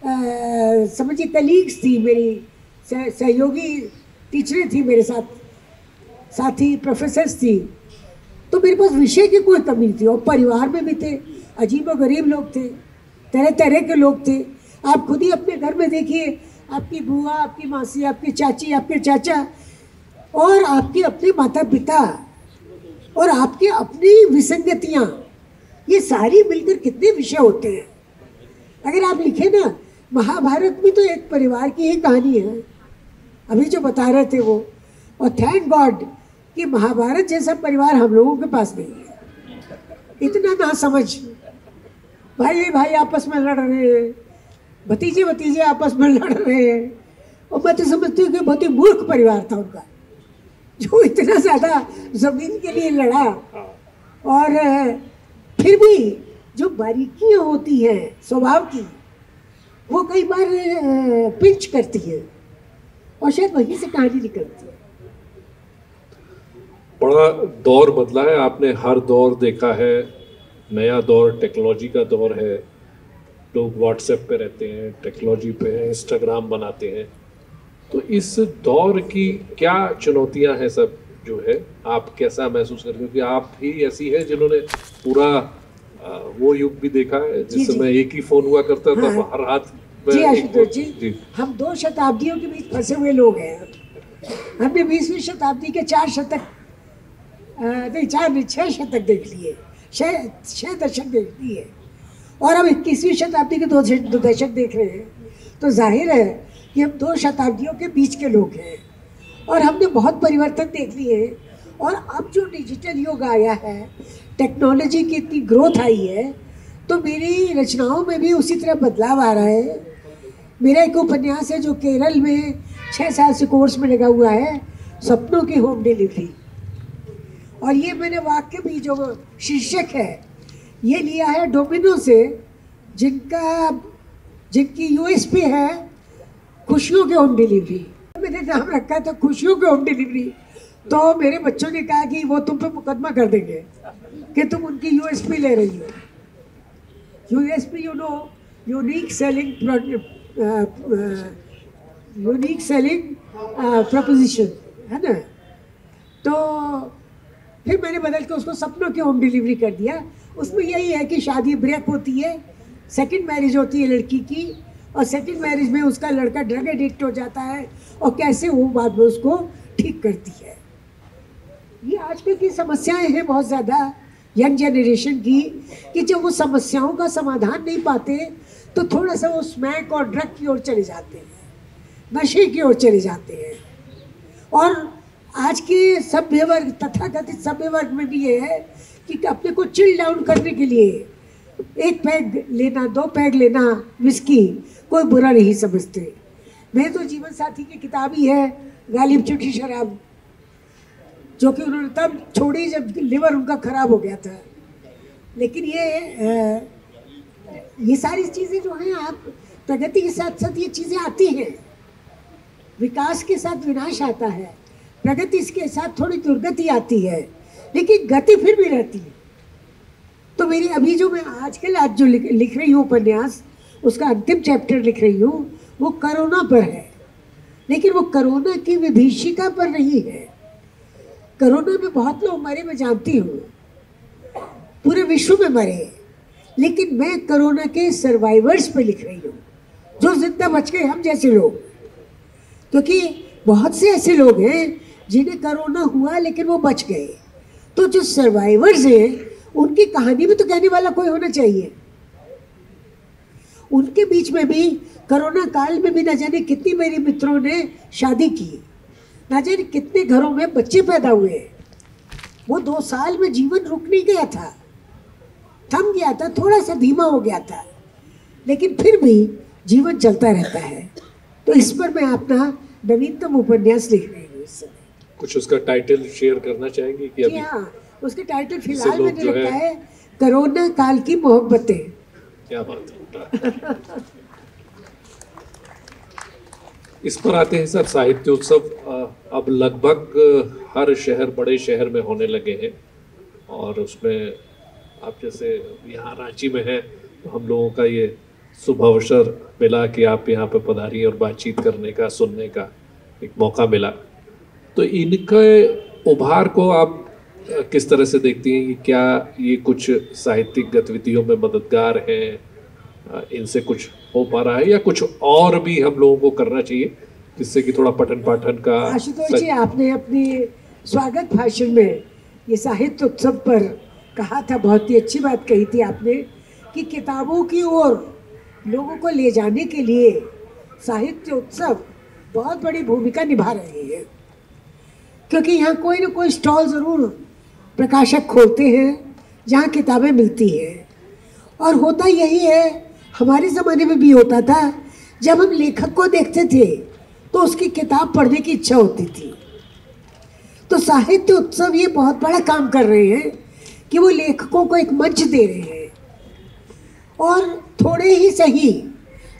समझिए कलीग्स थी, मेरी सहयोगी टीचरें थी, मेरे साथी प्रोफेसर्स थी, तो मेरे पास विषय की कोई कमी नहीं थी। और परिवार में भी थे, अजीब और गरीब लोग थे, तरह तरह के लोग थे। आप खुद ही अपने घर में देखिए, आपकी बुआ, आपकी मासी, आपकी चाची, आपके चाचा और आपके अपने माता पिता और आपके अपनी विसंगतियाँ, ये सारी मिलकर कितने विषय होते हैं। अगर आप लिखें ना, महाभारत में तो एक परिवार की ही कहानी है, अभी जो बता रहे थे वो, और थैंक गॉड कि महाभारत जैसा परिवार हम लोगों के पास नहीं है। इतना ना समझ, भाई आपस में लड़ रहे हैं, भतीजे आपस में लड़ रहे हैं, और मैं तो समझती हूँ कि बहुत ही मूर्ख परिवार था उनका, जो इतना ज़्यादा ज़मीन के लिए लड़ा। और फिर भी जो बारीकियाँ होती हैं स्वभाव की, वो कई बार पिंच करती है और शायद वहीं से कहानी निकलती है। बड़ा दौर बदला है, आपने हर दौर देखा है। नया दौर टेक्नोलॉजी का दौर है, लोग व्हाट्सएप पे रहते हैं, टेक्नोलॉजी पे इंस्टाग्राम बनाते हैं। तो इस दौर की क्या चुनौतियां हैं सब जो है, आप कैसा महसूस करते हैं? क्योंकि आप ही ऐसी है जिन्होंने पूरा वो युग भी देखा है जिस समय एक ही फोन हुआ करता था, हाँ। हर हाथ में। जी आशुतोष जी, हम 2 शताब्दियों के बीच फंसे हुए लोग हैं। हमने 20वीं शताब्दी के 4 शतक नहीं 6 शतक देख लिए, 6 दशक देख लिए, और अब 21वीं शताब्दी के 2 दशक देख रहे हैं। तो जाहिर है कि हम 2 शताब्दियों के बीच के लोग हैं और हमने बहुत परिवर्तन देख लिए हैं। और अब जो डिजिटल युग आया है, टेक्नोलॉजी की इतनी ग्रोथ आई है, तो मेरी रचनाओं में भी उसी तरह बदलाव आ रहा है। मेरा एक उपन्यास है जो केरल में 6 साल से कोर्स में लगा हुआ है, सपनों की होम डिलीवरी, और ये मैंने वाक्य भी जो शीर्षक है ये लिया है डोमिनो से, जिनकी यूएसपी है खुशियों की होम डिलीवरी। मैंने नाम रखा था खुशियों की होम डिलीवरी, तो मेरे बच्चों ने कहा कि वो तुम पे मुकदमा कर देंगे कि तुम उनकी यूएसपी ले रही हो। यूएसपी यूनिक सेलिंग प्रपोजिशन है ना। तो फिर मैंने बदल के उसको सपनों की होम डिलीवरी कर दिया। उसमें यही है कि शादी ब्रेक होती है, सेकंड मैरिज होती है लड़की की, और सेकंड मैरिज में उसका लड़का ड्रग एडिक्ट हो जाता है और कैसे वो बाद में उसको ठीक करती है। ये आजकल की समस्याएं हैं बहुत ज़्यादा यंग जनरेशन की, कि जब वो समस्याओं का समाधान नहीं पाते तो थोड़ा सा वो स्मैक और ड्रग की ओर चले जाते हैं, नशे की ओर चले जाते हैं। और आज के सभ्य वर्ग, तथाकथित सभ्य वर्ग में भी ये है कि अपने को चिल डाउन करने के लिए 1 पैग लेना, 2 पैग लेना विस्की कोई बुरा नहीं समझते। मेरे तो जीवन साथी की किताब ही है गालिब चिट्ठी शराब, जो कि उन्होंने तब छोड़ी जब लिवर उनका खराब हो गया था। लेकिन ये सारी चीज़ें जो हैं, आप प्रगति के साथ साथ ये चीज़ें आती हैं, विकास के साथ विनाश आता है, प्रगति के साथ थोड़ी दुर्गति आती है, लेकिन गति फिर भी रहती है। तो मेरी अभी जो मैं आज जो लिख रही हूँ उपन्यास, उसका अंतिम चैप्टर लिख रही हूँ, वो कोरोना पर है। लेकिन वो कोरोना की विभीषिका पर नहीं है। कोरोना में बहुत लोग मरे, मैं जानती हूँ, पूरे विश्व में मरे, लेकिन मैं कोरोना के सर्वाइवर्स पे लिख रही हूँ, जो जिंदा बच गए, हम जैसे लोग। क्योंकि बहुत से ऐसे लोग हैं जिन्हें कोरोना हुआ लेकिन वो बच गए। तो जो सर्वाइवर्स हैं उनकी कहानी में तो कहने वाला कोई होना चाहिए। उनके बीच में भी कोरोना काल में भी न जाने कितनी मेरे मित्रों ने शादी की, न जाने कितने घरों में बच्चे पैदा हुए। वो 2 साल में जीवन रुक नहीं गया था, थम गया था, थोड़ा सा धीमा हो गया था, लेकिन फिर भी जीवन चलता रहता है। तो इस पर मैं अपना नवीनतम उपन्यास लिख रही हूँ इस समय। कुछ उसका टाइटल शेयर करना चाहेंगे कि अभी? हाँ, उसके टाइटल फिलहाल मैंने लिखा है कोरोना काल की मोहब्बतें। क्या बात है। इस पर आते हैं सर, साहित्य उत्सव अब लगभग हर शहर, बड़े शहर में होने लगे हैं और उसमें आप जैसे यहाँ रांची में हैं तो हम लोगों का ये शुभ अवसर मिला कि आप यहाँ पे पधारी और बातचीत करने का, सुनने का एक मौका मिला। तो इनके उभार को आप किस तरह से देखती हैं? क्या ये कुछ साहित्यिक गतिविधियों में मददगार हैं? इनसे कुछ हो पा रहा है या कुछ और भी हम लोगों को करना चाहिए जिससे कि थोड़ा पठन पाठन का? आशुतोष जी, आपने अपनी स्वागत भाषण में ये साहित्य उत्सव पर कहा था, बहुत ही अच्छी बात कही थी आपने कि किताबों की ओर लोगों को ले जाने के लिए साहित्य उत्सव बहुत बड़ी भूमिका निभा रहे हैं। क्योंकि यहाँ कोई ना कोई स्टॉल ज़रूर प्रकाशक खोलते हैं जहाँ किताबें मिलती हैं। और होता यही है, हमारे ज़माने में भी होता था, जब हम लेखक को देखते थे तो उसकी किताब पढ़ने की इच्छा होती थी। तो साहित्य उत्सव ये बहुत बड़ा काम कर रहे हैं कि वो लेखकों को एक मंच दे रहे हैं। और थोड़े ही सही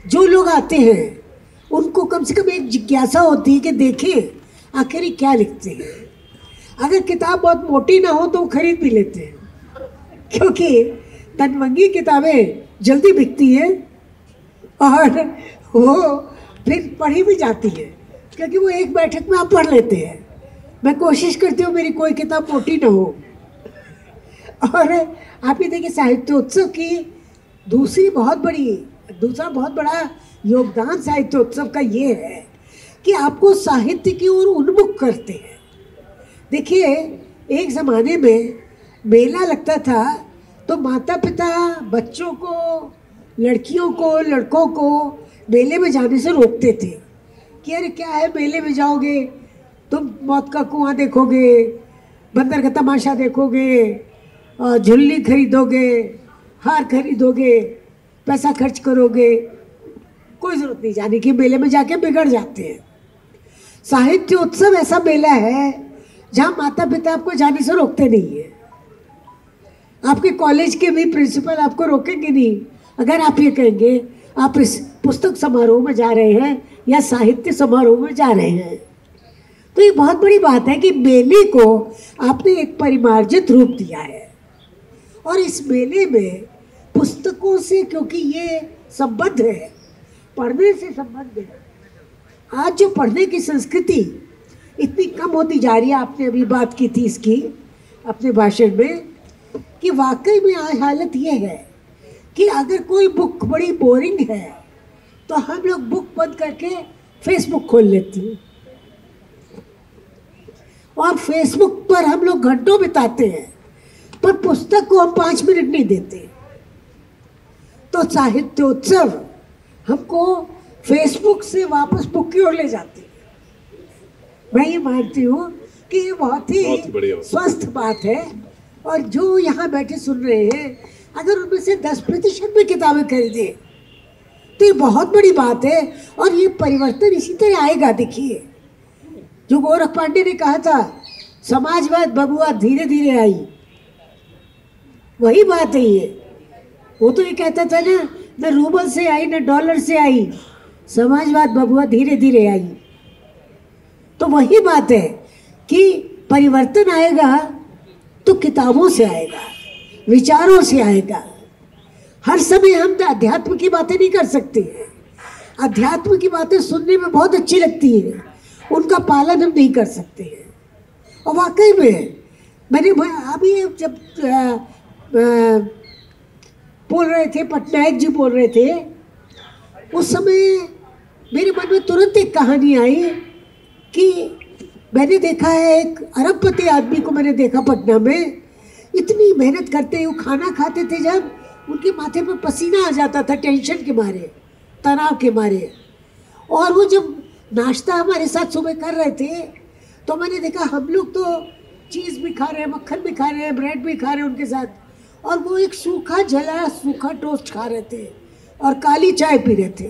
जो लोग आते हैं उनको कम से कम एक जिज्ञासा होती है कि देखें आखिर ये क्या लिखते हैं। अगर किताब बहुत मोटी ना हो तो वो खरीद भी लेते हैं, क्योंकि तनवंगी किताबें जल्दी बिकती हैं और वो फिर पढ़ी भी जाती है, क्योंकि वो एक बैठक में आप पढ़ लेते हैं। मैं कोशिश करती हूँ मेरी कोई किताब मोटी ना हो। और आप ये देखिए, साहित्य उत्सव की दूसरा बहुत बड़ा योगदान साहित्य उत्सव का ये है कि आपको साहित्य की ओर उन्मुख करते हैं। देखिए, एक ज़माने में मेला लगता था तो माता पिता बच्चों को, लड़कियों को, लड़कों को मेले में जाने से रोकते थे कि अरे क्या है, मेले में जाओगे तुम मौत का कुआं देखोगे, बंदर का तमाशा देखोगे, झुल्ली खरीदोगे, हार खरीदोगे, पैसा खर्च करोगे, कोई ज़रूरत नहीं जाने की, मेले में जाके बिगड़ जाते हैं। साहित्य उत्सव ऐसा मेला है जहाँ माता पिता आपको जाने से रोकते नहीं है। आपके कॉलेज के भी प्रिंसिपल आपको रोकेंगे नहीं अगर आप ये कहेंगे आप इस पुस्तक समारोह में जा रहे हैं या साहित्य समारोह में जा रहे हैं। तो ये बहुत बड़ी बात है कि मेले को आपने एक परिमार्जित रूप दिया है। और इस मेले में पुस्तकों से, क्योंकि ये संबंध है, पढ़ने से संबंध है। आज जो पढ़ने की संस्कृति इतनी कम होती जा रही है, आपने अभी बात की थी इसकी अपने भाषण में, कि वाकई में आज हालत ये है कि अगर कोई बुक बड़ी बोरिंग है तो हम लोग बुक बंद करके फेसबुक खोल लेते हैं और फेसबुक पर हम लोग घंटों बिताते हैं, पर पुस्तक को हम 5 मिनट नहीं देते। तो साहित्य उत्सव हमको फेसबुक से वापस बुक की ओर ले जाते हैं। मैं ये मानती हूँ कि ये बहुत ही स्वस्थ बात है। और जो यहाँ बैठे सुन रहे हैं, अगर उनमें से 10% भी किताबें खरीदे तो ये बहुत बड़ी बात है। और ये परिवर्तन इसी तरह आएगा। देखिए, जो गोरख पांडे ने कहा था, समाजवाद बबुआ धीरे धीरे आई, वही बात है ये। वो तो ये कहता था ना, न रूबल से आई न डॉलर से आई, समाजवाद बबुआ धीरे धीरे आई। तो वही बात है कि परिवर्तन आएगा तो किताबों से आएगा, विचारों से आएगा। हर समय हम अध्यात्म की बातें नहीं कर सकते हैं। अध्यात्म की बातें सुनने में बहुत अच्छी लगती हैं, उनका पालन हम नहीं कर सकते हैं। और वाकई में मैंने अभी जब बोल रहे थे, पटनायक जी बोल रहे थे, उस समय मेरे मन में तुरंत एक कहानी आई कि मैंने देखा है एक अरबपति आदमी को मैंने देखा पटना में, इतनी मेहनत करते हुए खाना खाते थे, जब उनके माथे पर पसीना आ जाता था टेंशन के मारे, तनाव के मारे। और वो जब नाश्ता हमारे साथ सुबह कर रहे थे तो मैंने देखा हम लोग तो चीज़ भी खा रहे हैं, मक्खन भी खा रहे हैं, ब्रेड भी खा रहे हैं उनके साथ, और वो एक सूखा जला सूखा टोस्ट खा रहे थे और काली चाय पी रहे थे।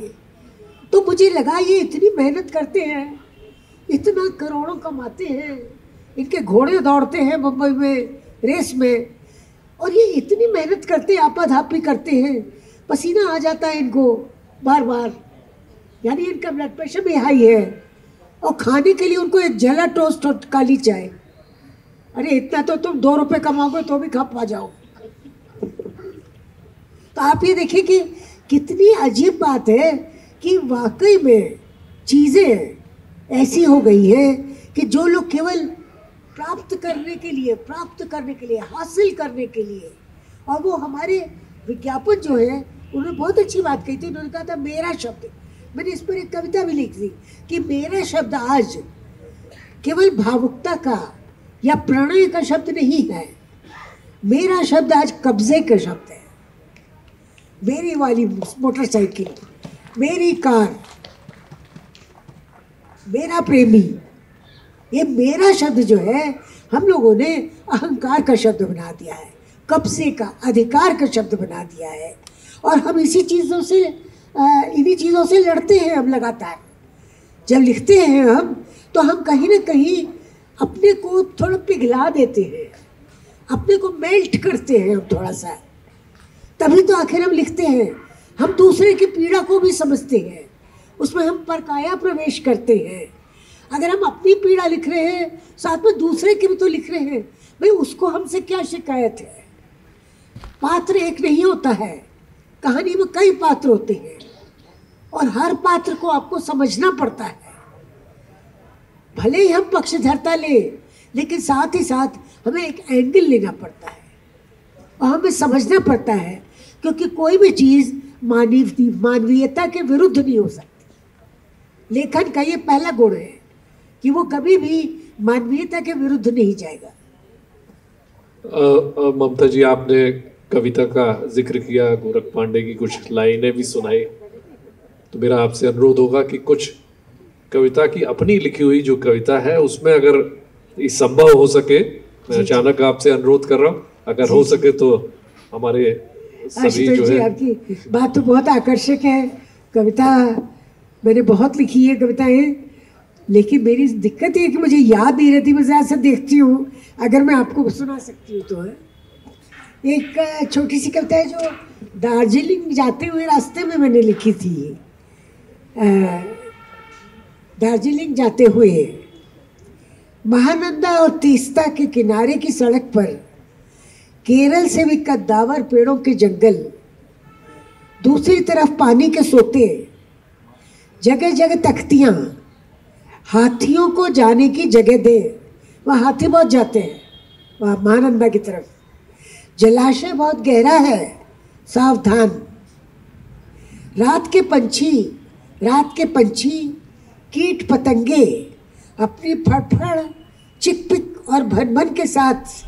तो मुझे लगा ये इतनी मेहनत करते हैं, इतना करोड़ों कमाते हैं, इनके घोड़े दौड़ते हैं मुंबई में रेस में, और ये इतनी मेहनत करते हैं, आपाधापी करते हैं, पसीना आ जाता है इनको बार बार, यानी इनका ब्लड प्रेशर भी हाई है, और खाने के लिए उनको एक जला टोस्ट और काली चाय। अरे इतना तो तुम 2 रुपये कमाओगे तो भी खा पा जाओ। तो आप ये देखिए कि कितनी अजीब बात है कि वाकई में चीज़ें ऐसी हो गई है कि जो लोग केवल प्राप्त करने के लिए, हासिल करने के लिए, और वो हमारे विज्ञापन जो है उन्होंने बहुत अच्छी बात कही थी। उन्होंने कहा था मेरा शब्द, मैंने इस पर एक कविता भी लिखी थी कि मेरा शब्द आज केवल भावुकता का या प्रणय का शब्द नहीं है, मेरा शब्द आज कब्जे का शब्द है। मेरी वाली मोटरसाइकिल, मेरी कार, मेरा प्रेमी, ये मेरा शब्द जो है हम लोगों ने अहंकार का शब्द बना दिया है, कब्जे का, अधिकार का शब्द बना दिया है। और हम इन्हीं चीज़ों से लड़ते हैं हम लगातार। जब लिखते हैं हम तो हम कहीं ना कहीं अपने को थोड़ा पिघला देते हैं, अपने को मेल्ट करते हैं हम थोड़ा सा, तभी तो आखिर हम लिखते हैं। हम दूसरे की पीड़ा को भी समझते हैं, उसमें हम परकाया प्रवेश करते हैं। अगर हम अपनी पीड़ा लिख रहे हैं साथ में दूसरे की भी तो लिख रहे हैं, भाई उसको हमसे क्या शिकायत है। पात्र एक नहीं होता है, कहानी में कई पात्र होते हैं और हर पात्र को आपको समझना पड़ता है। भले ही हम पक्षधरता ले, लेकिन साथ ही साथ हमें एक एंगल लेना पड़ता है और हमें समझना पड़ता है, क्योंकि कोई भी चीज़ मानवीयता के विरुद्ध नहीं हो सकती। लेखन का ये पहला गुण है कि वो कभी भी मानवीयता के विरुद्ध नहीं जाएगा। ममता जी, आपने कविता का जिक्र किया, गोरख पांडे की कुछ लाइनें भी सुनाई, तो मेरा आपसे अनुरोध होगा कि कुछ कविता की अपनी लिखी हुई जो कविता है उसमें अगर संभव हो सके, मैं अचानक आपसे अनुरोध कर रहा हूँ, अगर हो सके तो हमारे सभी जो है। आपकी बात तो बहुत आकर्षक है। कविता मैंने बहुत लिखी है कविताएं, लेकिन मेरी दिक्कत ये है कि मुझे याद नहीं रहती, मैं ज़्यादा देखती हूँ। अगर मैं आपको सुना सकती हूँ तो है। एक छोटी सी कविता है जो दार्जिलिंग जाते हुए रास्ते में मैंने लिखी थी। दार्जिलिंग जाते हुए महानंदा और तीस्ता के किनारे की सड़क पर केरल से भी कद्दावर पेड़ों के जंगल, दूसरी तरफ पानी के सोते, जगह जगह तख्तियाँ, हाथियों को जाने की जगह दे। वहाँ हाथी बहुत जाते हैं वहाँ महानंदा की तरफ। जलाशय बहुत गहरा है, सावधान। रात के पंछी कीट पतंगे अपनी फड़फड़ चिकपिक और भनभन के साथ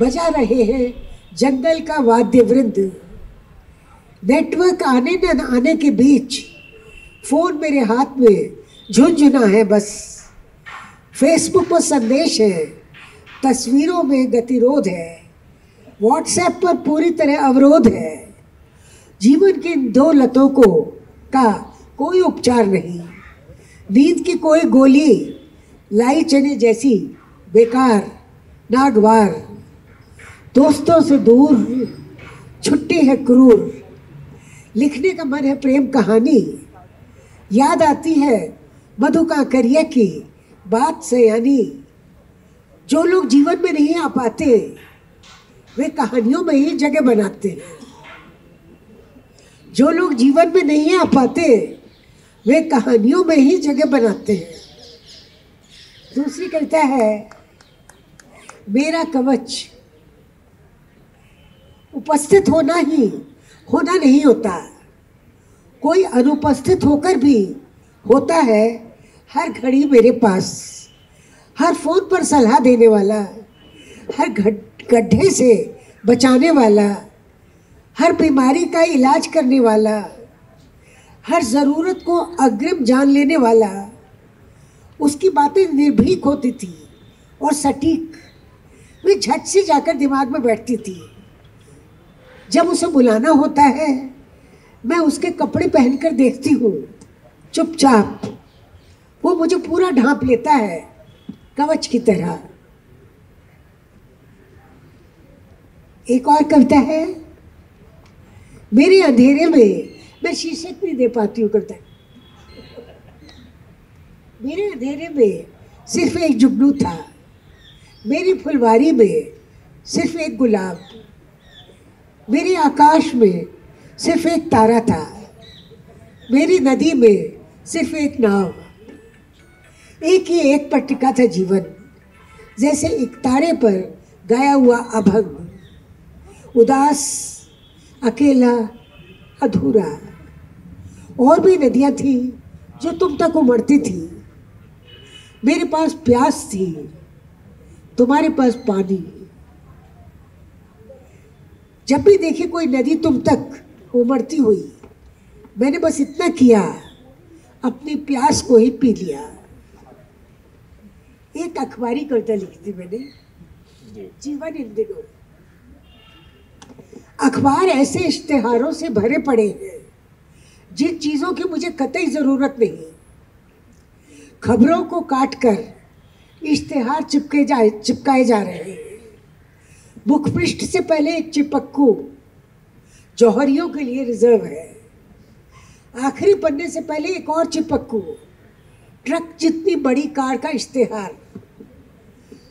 बजा रहे हैं जंगल का वाद्य वृंद। नेटवर्क आने न आने के बीच फोन मेरे हाथ में झुंझुना है बस। फेसबुक पर संदेश है, तस्वीरों में गतिरोध है, व्हाट्सएप पर पूरी तरह अवरोध है। जीवन की इन दो लतों का कोई उपचार नहीं। नींद की कोई गोली लाई चने जैसी बेकार, नागवार। दोस्तों से दूर छुट्टी है क्रूर। लिखने का मन है प्रेम कहानी। याद आती है मधु कांकरिया की बात सयानी। जो लोग जीवन में नहीं आ पाते वे कहानियों में ही जगह बनाते हैं। जो लोग जीवन में नहीं आ पाते वे कहानियों में ही जगह बनाते हैं। दूसरी कविता है मेरा कवच। उपस्थित होना नहीं होता, कोई अनुपस्थित होकर भी होता है हर घड़ी मेरे पास, हर फोन पर सलाह देने वाला, हर गड्ढे से बचाने वाला, हर बीमारी का इलाज करने वाला, हर ज़रूरत को अग्रिम जान लेने वाला। उसकी बातें निर्भीक होती थी और सटीक, वे झट से जाकर दिमाग में बैठती थी। जब उसे बुलाना होता है, मैं उसके कपड़े पहनकर देखती हूँ, चुपचाप वो मुझे पूरा ढांप लेता है, कवच की तरह। एक और कविता है, मेरे अंधेरे में, मैं शीर्षक नहीं दे पाती हूँ कविता। मेरे अंधेरे में सिर्फ एक जुगनू था, मेरी फुलवारी में सिर्फ एक गुलाब, मेरे आकाश में सिर्फ एक तारा था, मेरी नदी में सिर्फ एक नाव। एक ही एक पर टिका था जीवन, जैसे एक तारे पर गाया हुआ अभंग, उदास, अकेला, अधूरा। और भी नदियां थी जो तुम तक उमड़ती थी। मेरे पास प्यास थी, तुम्हारे पास पानी। जब भी देखी कोई नदी तुम तक उमड़ती हुई, मैंने बस इतना किया, अपनी प्यास को ही पी लिया। एक अखबारी कविता लिखी थी मैंने, जीवन इन दिनों। अखबार ऐसे इश्तेहारों से भरे पड़े हैं जिन चीजों की मुझे कतई जरूरत नहीं। खबरों को काटकर इश्तेहार चिपकाए जा रहे हैं। मुखपृष्ठ से पहले एक चिपक्कू जौहरियों के लिए रिजर्व है। आखिरी पन्ने से पहले एक और चिपक्कू, ट्रक जितनी बड़ी कार का इश्तेहार।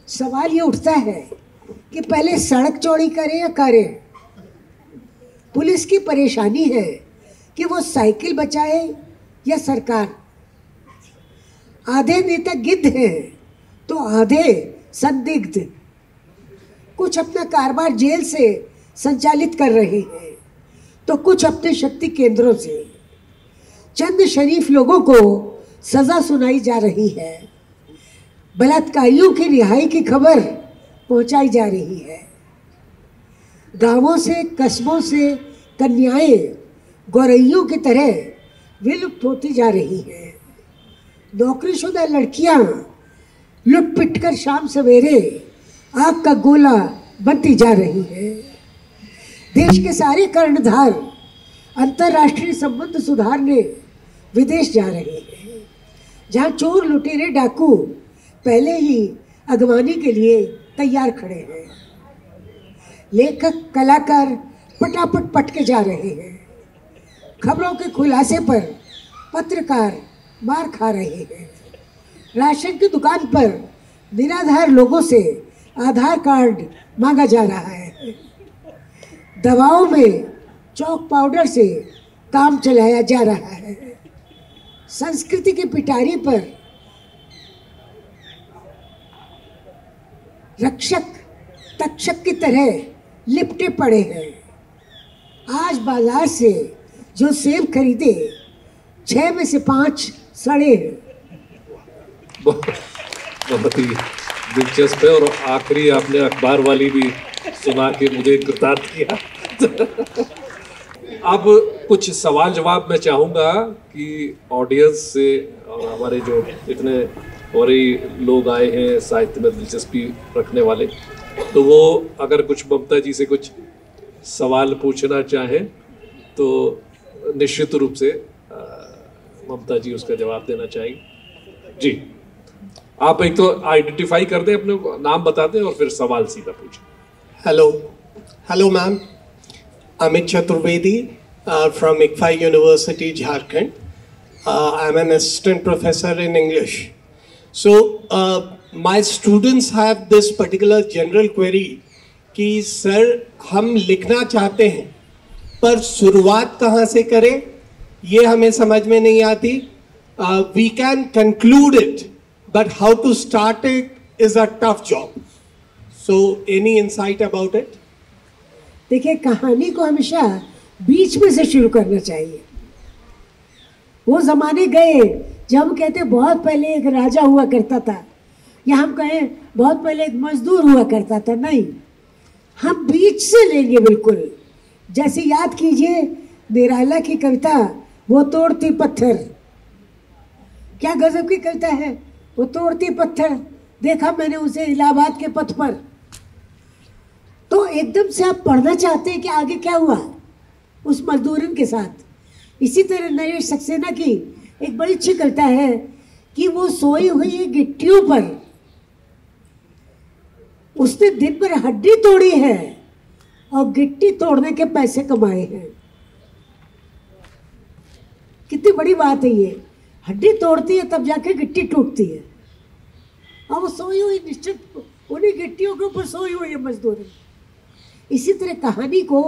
सवाल ये उठता है कि पहले सड़क चौड़ी करें या करें। पुलिस की परेशानी है कि वो साइकिल बचाए या सरकार। आधे नेता गिद्ध हैं तो आधे संदिग्ध। कुछ अपना कारोबार जेल से संचालित कर रहे हैं तो कुछ अपने शक्ति केंद्रों से। चंद शरीफ लोगों को सजा सुनाई जा रही है। बलात्कारियों की रिहाई की खबर पहुंचाई जा रही है। गांवों से, कस्बों से कन्याएं गौरैयों की तरह विलुप्त होती जा रही हैं। नौकरीशुदा लड़कियां लुट पिट कर शाम सवेरे आग का गोला बनती जा रही है। देश के सारे कर्णधार अंतर्राष्ट्रीय संबंध सुधारने विदेश जा रहे हैं, जहाँ चोर, लुटेरे, डाकू पहले ही अगवानी के लिए तैयार खड़े हैं। लेखक, कलाकार पटापट पटके जा रहे हैं। खबरों के खुलासे पर पत्रकार मार खा रहे हैं। राशन की दुकान पर निराधार लोगों से आधार कार्ड मांगा जा रहा है। दवाओं में चौक पाउडर से काम चलाया जा रहा है। संस्कृति की पिटारी पर रक्षक तक्षक की तरह लिपटे पड़े हैं। आज बाजार से जो सेब खरीदे, 6 में से 5 सड़े हैं। बहुत ही दिलचस्प है। और आखिरी आपने अखबार वाली भी सुना के मुझे कृतार्थ किया। अब कुछ सवाल जवाब मैं चाहूँगा कि ऑडियंस से, और हमारे जो इतने और ही लोग आए हैं साहित्य में दिलचस्पी रखने वाले, तो वो अगर कुछ ममता जी से कुछ सवाल पूछना चाहें तो निश्चित रूप से ममता जी उसका जवाब देना चाहेंगी। जी, आप एक तो आइडेंटिफाई कर दें, अपने नाम बता दें और फिर सवाल सीधा पूछें। Hello ma'am, Amit Chaturvedi from ICFA University, Jharkhand. I'm an assistant professor in English. So my students have this particular general query कि सर हम लिखना चाहते हैं पर शुरुआत कहाँ से करें, ये हमें समझ में नहीं आती. We can conclude it, but how to start it is a tough job. So any insight about it? देखिए, कहानी को हमेशा बीच में से शुरू करना चाहिए. वो ज़माने गए जब हम कहते बहुत पहले एक राजा हुआ करता था, या हम कहें बहुत पहले एक मजदूर हुआ करता था, नहीं, हम बीच से लेंगे बिल्कुल। जैसे याद कीजिए निराला की कविता वो तोड़ती पत्थर, क्या गजब की कविता है। वो तोड़ती पत्थर, देखा मैंने उसे इलाहाबाद के पथ पर। तो एकदम से आप पढ़ना चाहते हैं कि आगे क्या हुआ उस मजदूरन के साथ। इसी तरह नरेश सक्सेना की एक बड़ी अच्छी कविता है कि वो सोई हुई गिट्टियों पर उसने दिन भर हड्डी तोड़ी है और गिट्टी तोड़ने के पैसे कमाए हैं। कितनी बड़ी बात है ये, हड्डी तोड़ती है तब जाके गिट्टी टूटती है, और वो सोई हुई निश्चित उन्हीं गिट्टियों के ऊपर सोई हुई है मजदूर। इसी तरह कहानी को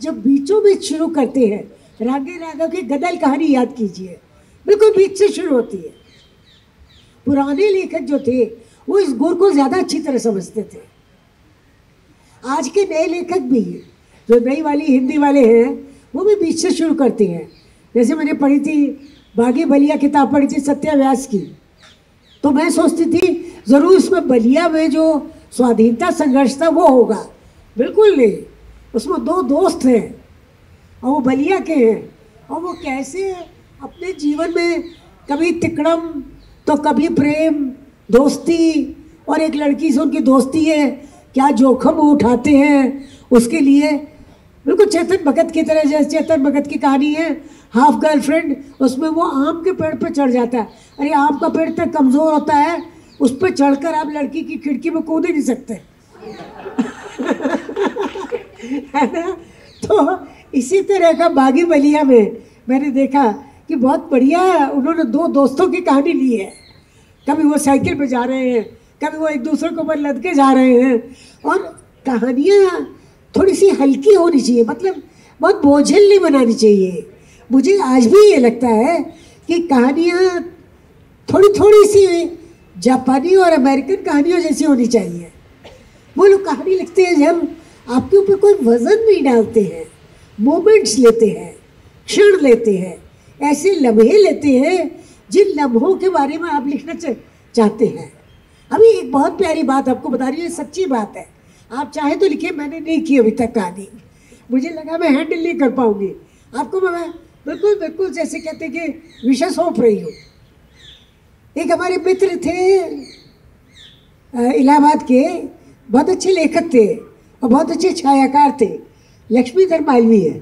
जब बीचों बीच शुरू करते हैं, रागे राघव की गदल कहानी याद कीजिए, बिल्कुल बीच से शुरू होती है। पुराने लेखक जो थे वो इस गुर को ज्यादा अच्छी तरह समझते थे। आज के नए लेखक भी जो नई वाली हिंदी वाले हैं वो भी बीच से शुरू करते हैं। जैसे मैंने पढ़ी थी बागी बलिया किताब पढ़ी थी सत्या व्यास की, तो मैं सोचती थी जरूर इसमें बलिया में जो स्वाधीनता संघर्ष था वो होगा, बिल्कुल नहीं। उसमें दो दोस्त हैं और वो बलिया के हैं, और वो कैसे अपने जीवन में कभी तिकड़म तो कभी प्रेम दोस्ती, और एक लड़की से उनकी दोस्ती है, क्या जोखम वो उठाते हैं उसके लिए। बिल्कुल चेतन भगत की तरह, जैसे चेतन भगत की कहानी है हाफ गर्लफ्रेंड, उसमें वो आम के पेड़ पर चढ़ जाता है। अरे आम का पेड़ तक कमज़ोर होता है, उस पर चढ़कर आप लड़की की खिड़की में कूद ही नहीं सकते है ना। तो इसी तरह का बागी बलिया में मैंने देखा कि बहुत बढ़िया उन्होंने दो दोस्तों की कहानी ली है। कभी वो साइकिल पे जा रहे हैं, कभी वो एक दूसरे के ऊपर लद के जा रहे हैं, और कहानियाँ थोड़ी सी हल्की होनी चाहिए, मतलब बहुत बोझिल नहीं बनानी चाहिए। मुझे आज भी ये लगता है कि कहानियाँ थोड़ी थोड़ी सी जापानी और अमेरिकन कहानियों जैसी होनी चाहिए। वो लोग कहानी लिखते हैं जब आपके ऊपर कोई वजन नहीं डालते हैं, मोमेंट्स लेते हैं, क्षण लेते हैं, ऐसे लम्हे लेते हैं जिन लम्हों के बारे में आप लिखना चाहते हैं। अभी एक बहुत प्यारी बात आपको बता रही हूँ, सच्ची बात है, आप चाहे तो लिखिए, मैंने नहीं की अभी तक कहानी, मुझे लगा मैं हैंडल नहीं कर पाऊंगी आपको। मैं बिल्कुल बिल्कुल जैसे कहते कि विषय सौंप रही हूँ। एक हमारे मित्र थे इलाहाबाद के, बहुत अच्छे लेखक थे और बहुत अच्छे छायाकार थे, लक्ष्मीधर मालवीय है।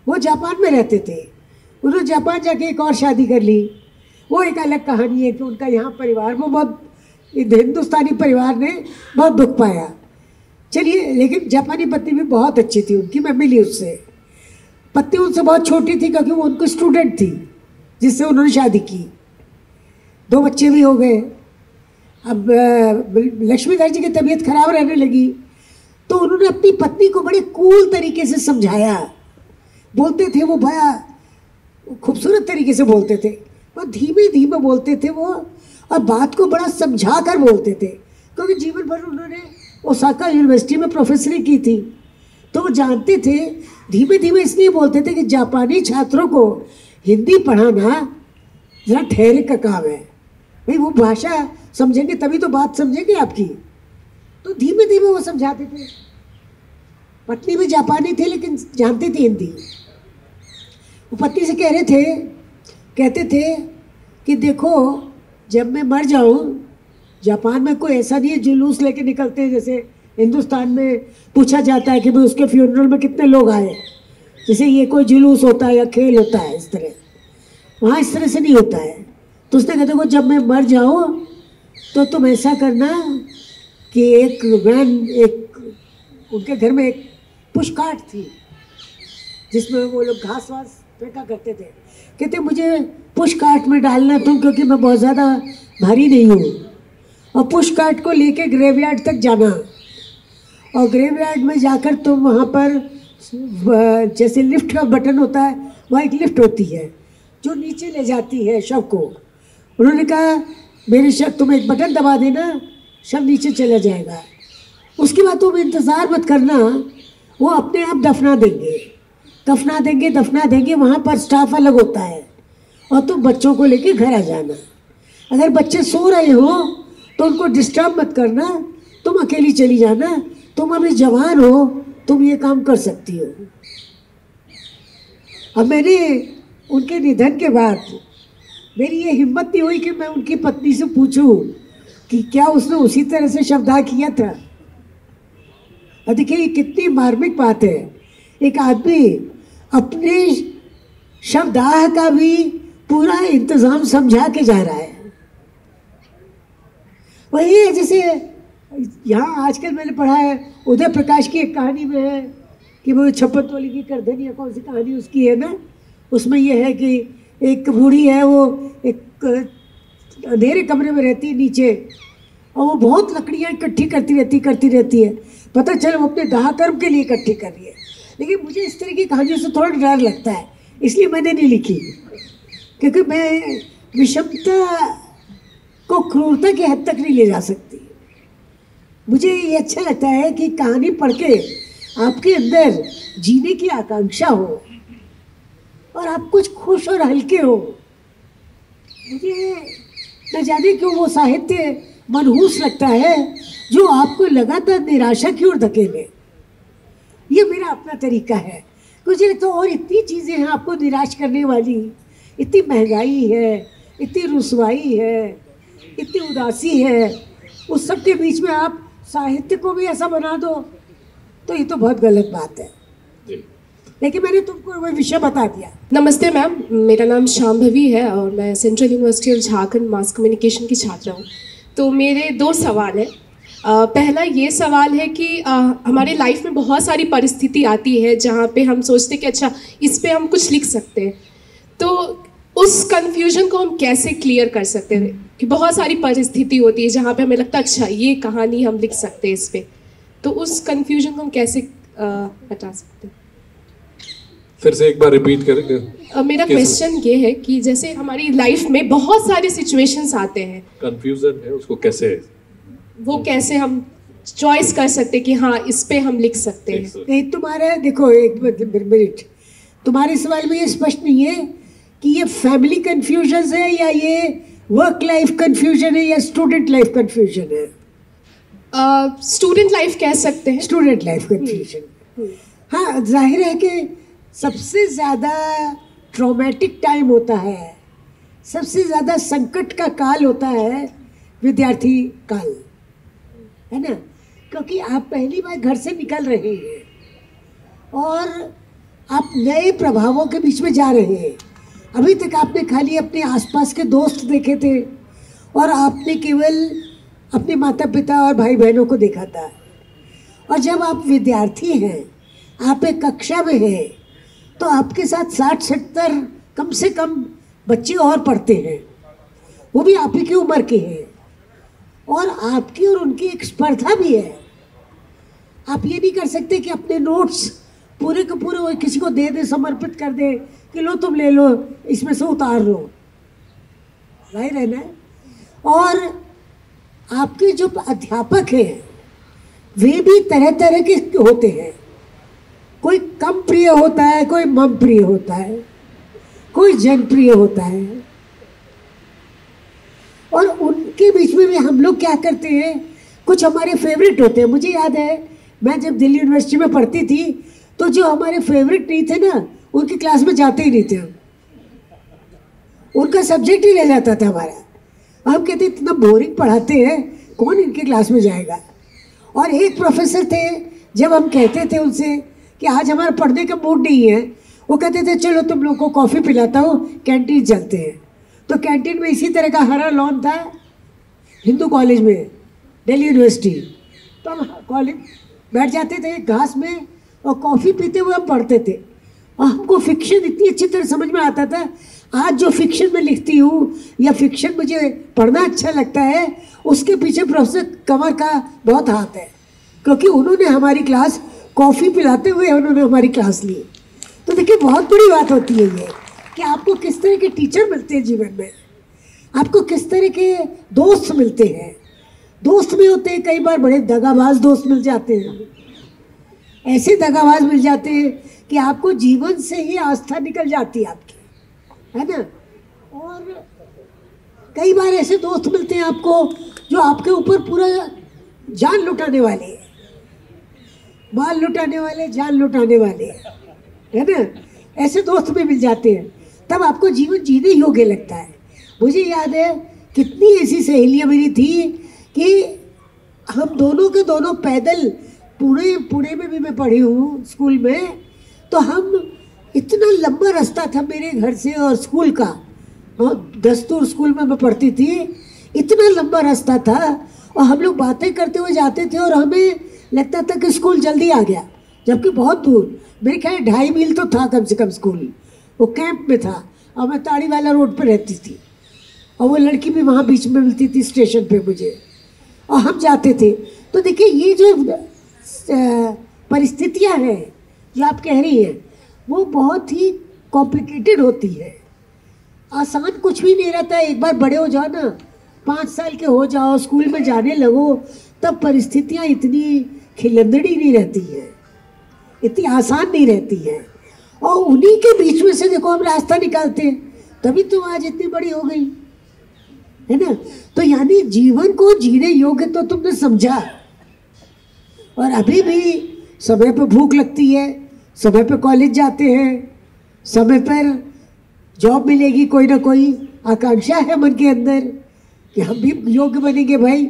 वो जापान में रहते थे, उन्होंने जापान जाके एक और शादी कर ली। वो एक अलग कहानी है कि उनका यहाँ परिवार में बहुत, हिंदुस्तानी परिवार ने बहुत दुख पाया। चलिए, लेकिन जापानी पत्नी भी बहुत अच्छी थी उनकी, मैं मिली उससे। पत्नी उनसे बहुत छोटी थी क्योंकि वो उनकी स्टूडेंट थी जिससे उन्होंने शादी की। 2 बच्चे भी हो गए। अब लक्ष्मीधर जी की तबीयत खराब रहने लगी तो उन्होंने अपनी पत्नी को बड़े कूल तरीके से समझाया। बोलते थे वो बड़ा खूबसूरत तरीके से बोलते थे, और धीमे धीमे बोलते थे वो, और बात को बड़ा समझा कर बोलते थे, क्योंकि जीवन भर उन्होंने ओसाका यूनिवर्सिटी में प्रोफेसरी की थी। तो वो जानते थे, धीमे धीमे इसलिए बोलते थे कि जापानी छात्रों को हिंदी पढ़ाना जरा ठहरे का काम है भाई, वो भाषा समझेंगे तभी तो बात समझेंगे आपकी। तो धीमे धीमे वो समझाते थे। पत्नी भी जापानी थे लेकिन जानती थी हिंदी। वो पत्नी से कह रहे थे, कहते थे कि देखो जब मैं मर जाऊं, जापान में कोई ऐसा नहीं है जुलूस लेके निकलते हैं जैसे हिंदुस्तान में पूछा जाता है कि भाई उसके फ्यूनरल में कितने लोग आए, जैसे ये कोई जुलूस होता है या खेल होता है इस तरह। वहाँ इस तरह से नहीं होता है। तो उसने कहते को जब मैं मर जाऊँ तो तुम ऐसा करना कि एक उनके घर में एक पुशकार्ट थी जिसमें वो लोग घास वास फेंका करते थे। कहते मुझे पुशकार्ट में डालना तुम, क्योंकि मैं बहुत ज़्यादा भारी नहीं हूँ, और पुशकार्ट को लेके ग्रेवयार्ड तक जाना, और ग्रेवयार्ड में जाकर तुम वहाँ पर जैसे लिफ्ट का बटन होता है, वहाँ एक लिफ्ट होती है जो नीचे ले जाती है शव को। उन्होंने कहा मेरे शव, तुम एक बटन दबा देना, शव नीचे चला जाएगा। उसके बाद तुम इंतज़ार मत करना, वो अपने आप दफना देंगे, दफना देंगे। वहाँ पर स्टाफ अलग होता है और तुम बच्चों को लेके घर आ जाना। अगर बच्चे सो रहे हो तो उनको डिस्टर्ब मत करना, तुम अकेली चली जाना, तुम अभी जवान हो, तुम ये काम कर सकती हो। अब मैंने उनके निधन के बाद मेरी ये हिम्मत नहीं हुई कि मैं उनकी पत्नी से पूछूं कि क्या उसने उसी तरह से शब्दाह किया था। और देखिए ये कितनी मार्मिक बात है, एक आदमी अपने शब्दाह का भी पूरा इंतजाम समझा के जा रहा है। वही है जैसे यहाँ आजकल मैंने पढ़ा है उदय प्रकाश की एक कहानी में है कि वो छप्पन तोले की करधनी या कौन सी कहानी उसकी है ना, उसमें ये है कि एक बूढ़ी है, वो एक अंधेरे कमरे में रहती है नीचे, और वो बहुत लकड़ियाँ इकट्ठी करती रहती है। पता चले वो अपने दाह कर्म के लिए इकट्ठी कर रही है। लेकिन मुझे इस तरह की कहानियों से थोड़ा डर लगता है, इसलिए मैंने नहीं लिखी, क्योंकि मैं विषमता को क्रूरता की हद तक नहीं ले जा सकती। मुझे ये अच्छा लगता है कि कहानी पढ़ के आपके अंदर जीने की आकांक्षा हो और आप कुछ खुश और हल्के हो। मुझे न जाने क्यों वो साहित्य मनहूस लगता है जो आपको लगातार निराशा की ओर धकेले। ये मेरा अपना तरीका है। मुझे तो और इतनी चीज़ें हैं आपको निराश करने वाली, इतनी महंगाई है, इतनी रुसवाई है, इतनी उदासी है, उस सब के बीच में आप साहित्य को भी ऐसा बना दो तो ये तो बहुत गलत बात है। लेकिन मैंने तुमको वो विषय बता दिया। नमस्ते मैम, मेरा नाम शांभवी है और मैं central university of Jharkhand mass communication की छात्रा हूँ। तो मेरे दो सवाल हैं। पहला ये सवाल है कि हमारे लाइफ में बहुत सारी परिस्थिति आती है जहाँ पे हम सोचते हैं कि अच्छा इस पे हम कुछ लिख सकते हैं, तो उस कन्फ्यूजन को हम कैसे क्लियर कर सकते हैं कि बहुत सारी परिस्थिति होती है जहाँ पे हमें लगता है अच्छा ये कहानी हम लिख सकते हैं इस पे, तो उस कन्फ्यूजन को हम कैसे हटा सकते हैं? फिर से एक बार रिपीट करेंगे। मेरा क्वेश्चन ये है कि जैसे हमारी लाइफ में बहुत सारे सिचुएशंस आते हैं, कंफ्यूजन है उसको कैसे वो कैसे हम चॉइस कर सकते हैं कि हाँ इस पे हम लिख सकते हैं। नहीं, तुम्हारा देखो एक मिनट, तुम्हारे सवाल में ये स्पष्ट नहीं है कि ये फैमिली कंफ्यूजन है या ये वर्क लाइफ कंफ्यूजन है या स्टूडेंट लाइफ कंफ्यूजन है। स्टूडेंट लाइफ कह सकते हैं। स्टूडेंट लाइफ कंफ्यूजन, हाँ जाहिर है कि सबसे ज़्यादा ट्रॉमेटिक टाइम होता है, सबसे ज़्यादा संकट का काल होता है विद्यार्थी काल, है ना, क्योंकि आप पहली बार घर से निकल रहे हैं और आप नए प्रभावों के बीच में जा रहे हैं। अभी तक आपने खाली अपने आसपास के दोस्त देखे थे और आपने केवल अपने माता पिता और भाई बहनों को देखा था। और जब आप विद्यार्थी हैं, आप एक कक्षा में हैं, तो आपके साथ 60-70 कम से कम बच्चे और पढ़ते हैं, वो भी आप ही की उम्र के हैं, और आपकी और उनकी एक स्पर्धा भी है। आप ये नहीं कर सकते कि अपने नोट्स पूरे के पूरे किसी को दे दे, समर्पित कर दे कि लो तुम ले लो, इसमें से उतार लो, जाहिर है ना। और आपके जो अध्यापक हैं वे भी तरह तरह के होते हैं, कोई कम प्रिय होता है, कोई मम प्रिय होता है, कोई जनप्रिय होता है, और उनके बीच में भी हम लोग क्या करते हैं, कुछ हमारे फेवरेट होते हैं। मुझे याद है मैं जब दिल्ली यूनिवर्सिटी में पढ़ती थी तो जो हमारे फेवरेट नहीं थे ना, उनकी क्लास में जाते ही नहीं थे हम, उनका सब्जेक्ट ही रह जाता था हमारा। हम कहते इतना बोरिंग पढ़ाते हैं, कौन इनकी क्लास में जाएगा। और एक प्रोफेसर थे, जब हम कहते थे उनसे कि आज हमारा पढ़ने का मूड नहीं है, वो कहते थे चलो तुम लोग को कॉफ़ी पिलाता हूँ, कैंटीन चलते हैं। तो कैंटीन में इसी तरह का हरा लॉन था हिंदू कॉलेज में, दिल्ली यूनिवर्सिटी। तो हम कॉलेज बैठ जाते थे घास में और कॉफ़ी पीते हुए हम पढ़ते थे, और हमको फिक्शन इतनी अच्छी तरह समझ में आता था। आज जो फिक्शन में लिखती हूँ या फिक्शन मुझे पढ़ना अच्छा लगता है, उसके पीछे प्रोफेसर कंवर का बहुत हाथ है, क्योंकि उन्होंने हमारी क्लास कॉफ़ी पिलाते हुए उन्होंने हमारी क्लास ली। तो देखिए बहुत बड़ी बात होती है ये कि आपको किस तरह के टीचर मिलते हैं जीवन में, आपको किस तरह के दोस्त मिलते हैं। दोस्त भी होते हैं कई बार बड़े दगाबाज दोस्त मिल जाते हैं, ऐसे दगाबाज मिल जाते हैं कि आपको जीवन से ही आस्था निकल जाती है आपकी, है ना। और कई बार ऐसे दोस्त मिलते हैं आपको जो आपके ऊपर पूरा जान लुटाने वाले, माल लुटाने वाले, जान लुटाने वाले, है ना। ऐसे दोस्त भी मिल जाते हैं, तब आपको जीवन जीने योग्य लगता है। मुझे याद है कितनी ऐसी सहेलियाँ मेरी थी कि हम दोनों के दोनों पैदल, पुणे में भी मैं पढ़ी हूँ स्कूल में, तो हम इतना लंबा रास्ता था मेरे घर से और स्कूल का, दस्तूर स्कूल में मैं पढ़ती थी, इतना लंबा रास्ता था और हम लोग बातें करते हुए जाते थे और हमें लगता था कि स्कूल जल्दी आ गया, जबकि बहुत दूर, मेरे ख्याल 2.5 मील तो था कम से कम स्कूल, वो कैंप में था और मैं ताड़ी वाला रोड पर रहती थी और वो लड़की भी वहाँ बीच में मिलती थी स्टेशन पे मुझे, और हम जाते थे। तो देखिए ये जो परिस्थितियाँ हैं जो आप कह रही हैं वो बहुत ही कॉम्प्लिकेटेड होती है, आसान कुछ भी नहीं रहता है। एक बार बड़े हो जाओ ना, 5 साल के हो जाओ, स्कूल में जाने लगो, तब परिस्थितियाँ इतनी खिलंदड़ी नहीं रहती है, इतनी आसान नहीं रहती है, और उन्हीं के बीच में से देखो हम रास्ता निकालते हैं, तभी तो आज इतनी बड़ी हो गई, है ना। तो यानी जीवन को जीने योग्य तो तुमने समझा, और अभी भी समय पर भूख लगती है, समय पर कॉलेज जाते हैं, समय पर जॉब मिलेगी, कोई ना कोई आकांक्षा है मन के अंदर कि हम भी योग्य बनेंगे भाई।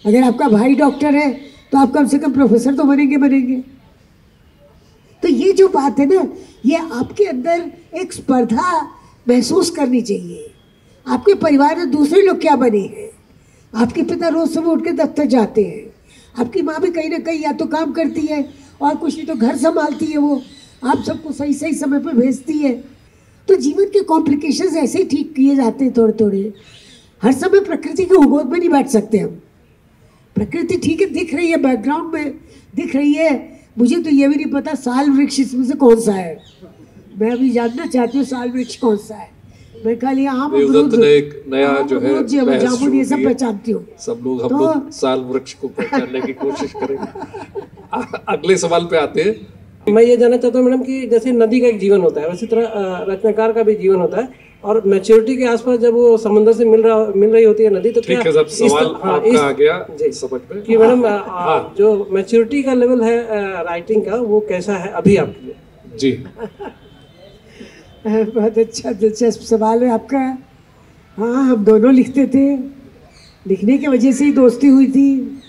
अगर आपका भाई डॉक्टर है तो आप कम से कम प्रोफेसर तो बनेंगे। तो ये जो बात है ना, ये आपके अंदर एक स्पर्धा महसूस करनी चाहिए। आपके परिवार में दूसरे लोग क्या बने हैं, आपके पिता रोज सुबह उठ के दफ्तर जाते हैं, आपकी माँ भी कहीं ना कहीं या तो काम करती है और कुछ नहीं तो घर संभालती है, वो आप सबको सही सही समय पर भेजती है। तो जीवन के कॉम्प्लिकेशंस ऐसे ही ठीक किए जाते हैं थोड़े थोड़े। हर समय प्रकृति के गोद में नहीं बैठ सकते हम। प्रकृति ठीक है दिख रही है, बैकग्राउंड में दिख रही है, मुझे तो ये भी नहीं पता साल वृक्ष इसमें से कौन सा है, मैं अभी जानना चाहती हूँ साल वृक्ष कौन सा है। मैं खाली आम अमरूद ने एक नया जो है जामुन ये सब पहचानती हूँ। सब लोग हम लोग साल वृक्ष को पहचानने की कोशिश करेंगे। अगले सवाल पे आते हैं। मैं ये जानना चाहता हूँ मैडम कि जैसे नदी का एक जीवन होता है, वैसी तरह रचनाकार का भी जीवन होता है, और मैच्योरिटी के आसपास जब वो समंदर से मिल रही होती है नदी, तो ठीक है, सब सवाल आपका आ गया समझ में कि मैडम जो मैच्योरिटी का लेवल है राइटिंग का, वो कैसा है अभी आपके लिए? जी बहुत अच्छा दिलचस्प सवाल है आपका। हाँ, हम दोनों लिखते थे, लिखने की वजह से ही दोस्ती हुई थी।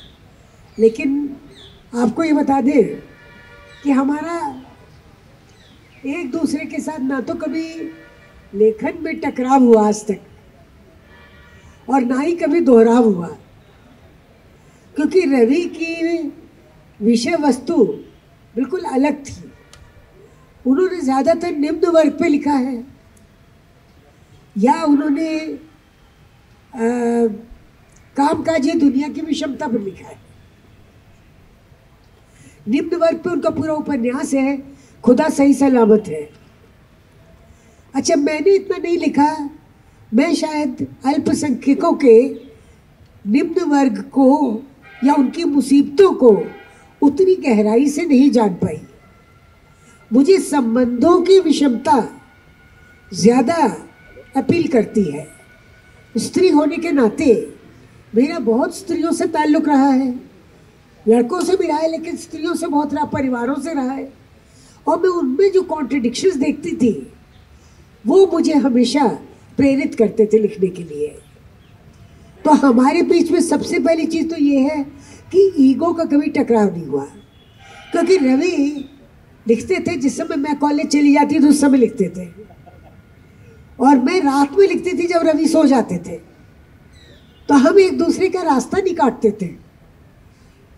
लेकिन आपको ये बता दें कि हमारा एक दूसरे के साथ ना तो कभी लेखन में टकराव हुआ आज तक, और ना ही कभी दोहराव हुआ, क्योंकि रवि की विषय वस्तु बिल्कुल अलग थी। उन्होंने ज़्यादातर निम्न वर्ग पे लिखा है, या उन्होंने कामकाजी दुनिया की विषमता पर लिखा है। निम्न वर्ग पे उनका पूरा उपन्यास है खुदा सही सलामत है। अच्छा, मैंने इतना नहीं लिखा, मैं शायद अल्पसंख्यकों के निम्न वर्ग को या उनकी मुसीबतों को उतनी गहराई से नहीं जान पाई। मुझे संबंधों की विषमता ज़्यादा अपील करती है। स्त्री होने के नाते मेरा बहुत स्त्रियों से ताल्लुक़ रहा है, लड़कों से भी रहा है, लेकिन स्त्रियों से बहुत रहा, परिवारों से रहा है, और मैं उनमें जो कॉन्ट्रडिक्शंस देखती थी वो मुझे हमेशा प्रेरित करते थे लिखने के लिए। तो हमारे बीच में सबसे पहली चीज़ तो ये है कि ईगो का कभी टकराव नहीं हुआ, क्योंकि रवि लिखते थे जिस समय मैं कॉलेज चली जाती थी उस समय लिखते थे, और मैं रात में लिखती थी जब रवि सो जाते थे। तो हम एक दूसरे का रास्ता नहीं काटते थे।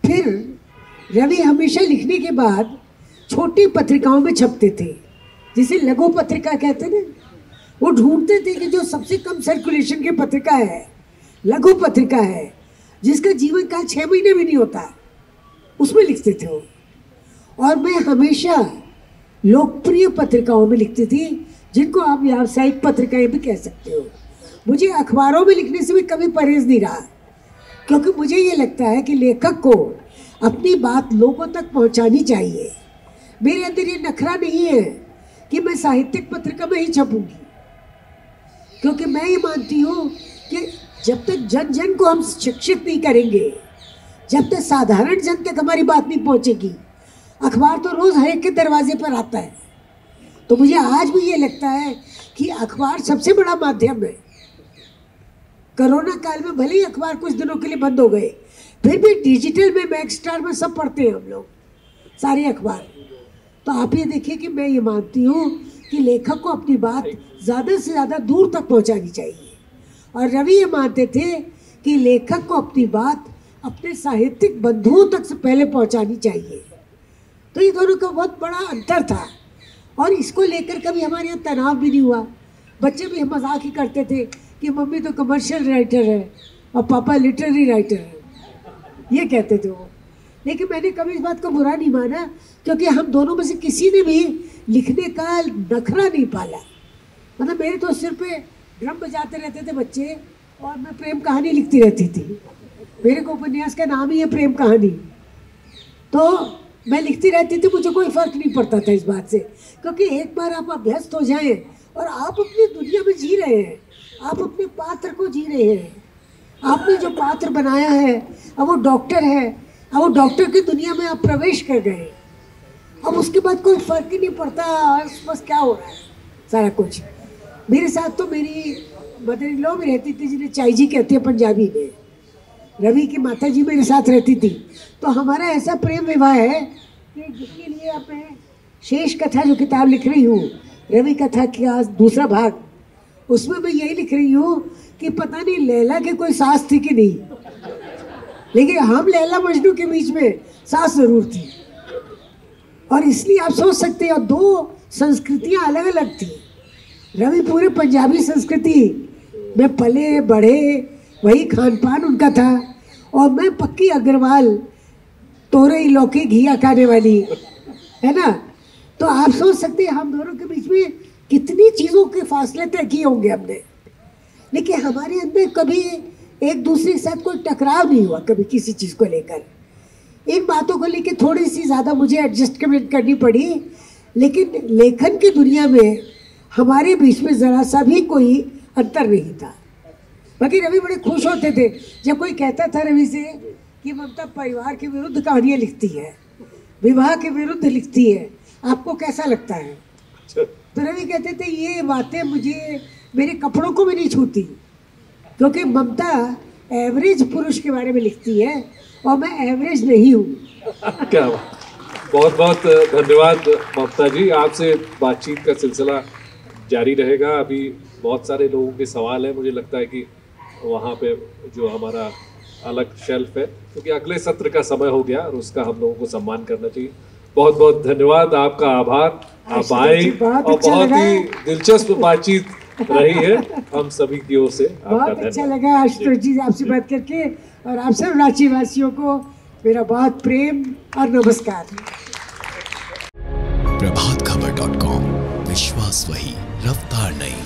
फिर रवि हमेशा लिखने के बाद छोटी पत्रिकाओं में छपते थे, जिसे लघु पत्रिका कहते ना। वो ढूंढते थे कि जो सबसे कम सर्कुलेशन की पत्रिका है, लघु पत्रिका है, जिसका जीवन काल 6 महीने भी नहीं होता, उसमें लिखते थे वो। और मैं हमेशा लोकप्रिय पत्रिकाओं में लिखती थी, जिनको आप व्यावसायिक पत्रिकाएं भी कह सकते हो। मुझे अखबारों में लिखने से भी कभी परहेज नहीं रहा, क्योंकि मुझे ये लगता है कि लेखक को अपनी बात लोगों तक पहुंचानी चाहिए। मेरे अंदर ये नखरा नहीं है कि मैं साहित्यिक पत्रिका में ही छपूंगी, क्योंकि मैं ये मानती हूँ कि जब तक जन जन को हम शिक्षित नहीं करेंगे, जब तक साधारण जन तक हमारी बात नहीं पहुँचेगी, अखबार तो रोज़ हर एक के दरवाजे पर आता है। तो मुझे आज भी ये लगता है कि अखबार सबसे बड़ा माध्यम है। कोरोना काल में भले ही अखबार कुछ दिनों के लिए बंद हो गए, फिर भी डिजिटल में, मैक्सस्टार में सब पढ़ते हैं हम लोग, सारे अखबार। तो आप ये देखिए कि मैं ये मानती हूँ कि लेखक को अपनी बात ज़्यादा से ज़्यादा दूर तक पहुँचानी चाहिए। और रवि ये मानते थे कि लेखक को अपनी बात अपने साहित्यिक बंधुओं तक से पहले पहुँचानी चाहिए। तो ये दोनों का बहुत बड़ा अंतर था, और इसको लेकर कभी हमारे यहाँ तनाव भी नहीं हुआ। बच्चे भी मजाक ही करते थे कि मम्मी तो कमर्शियल राइटर है और पापा लिटरेरी राइटर है, ये कहते थे वो। लेकिन मैंने कभी इस बात को बुरा नहीं माना, क्योंकि हम दोनों में से किसी ने भी लिखने का नखरा नहीं पाला। मतलब मेरे तो सिर पे ड्रम बजाते रहते थे बच्चे, और मैं प्रेम कहानी लिखती रहती थी। मेरे को उपन्यास का नाम ही है प्रेम कहानी, तो मैं लिखती रहती थी, मुझे कोई फ़र्क नहीं पड़ता था इस बात से। क्योंकि एक बार आप अभ्यस्त हो जाएं और आप अपनी दुनिया में जी रहे हैं, आप अपने पात्र को जी रहे हैं। आपने जो पात्र बनाया है, अब वो डॉक्टर है, अब वो डॉक्टर की दुनिया में आप प्रवेश कर गए। अब उसके बाद कोई फ़र्क ही नहीं पड़ता बस क्या हो रहा है, सारा कुछ। मेरे साथ तो मेरी मदर इन लॉ भी रहती थी, जिन्हें चाई जी कहते हैं पंजाबी में। रवि की माता जी मेरे साथ रहती थी। तो हमारा ऐसा प्रेम विवाह है कि जिसके लिए अब मैं शेष कथा जो किताब लिख रही हूँ, रवि कथा का दूसरा भाग, उसमें मैं यही लिख रही हूँ कि पता नहीं लैला के कोई सास थी कि नहीं, लेकिन हम लैला मजनू के बीच में सास जरूर थी। और इसलिए आप सोच सकते हैं, दो संस्कृतियाँ अलग अलग थी। रवि पूरे पंजाबी संस्कृति में पले बढ़े, वही खान पान उनका था, और मैं पक्की अग्रवाल, तोरई लौकी घिया खाने वाली, है ना। तो आप सोच सकते हैं हम दोनों के बीच में कितनी चीज़ों के फासले तय किए होंगे हमने, लेकिन हमारे अंदर कभी एक दूसरे के साथ कोई टकराव नहीं हुआ कभी किसी चीज़ को लेकर। इन बातों को लेकर थोड़ी सी ज़्यादा मुझे एडजस्टमेंट करनी पड़ी, लेकिन लेखन की दुनिया में हमारे बीच में ज़रा सा भी कोई अंतर नहीं था। बाकी रवि बड़े खुश होते थे जब कोई कहता था रवि से कि ममता परिवार के विरुद्ध कहानियाँ लिखती है, विवाह के विरुद्ध लिखती है, आपको कैसा लगता है? तो रवि कहते थे ये बातें मुझे मेरे कपड़ों को भी नहीं छूती, क्योंकि ममता एवरेज पुरुष के बारे में लिखती है और मैं एवरेज नहीं हूँ। क्या बहुत बहुत धन्यवाद ममता जी। आपसे बातचीत का सिलसिला जारी रहेगा। अभी बहुत सारे लोगों के सवाल हैं, मुझे लगता है कि वहाँ पे जो हमारा अलग शेल्फ है, क्योंकि अगले सत्र का समय हो गया और उसका हम लोगों को सम्मान करना चाहिए। बहुत बहुत धन्यवाद, आपका आभार, आप आए और बहुत ही दिलचस्प बातचीत रही है हम सभी की ओर से। बहुत अच्छा लगा आशुतोष जी आपसे बात करके, और आप सब रांची वासियों को मेरा बहुत प्रेम और नमस्कार। प्रभातखबर.com, विश्वास वही, रफ्तार नहीं।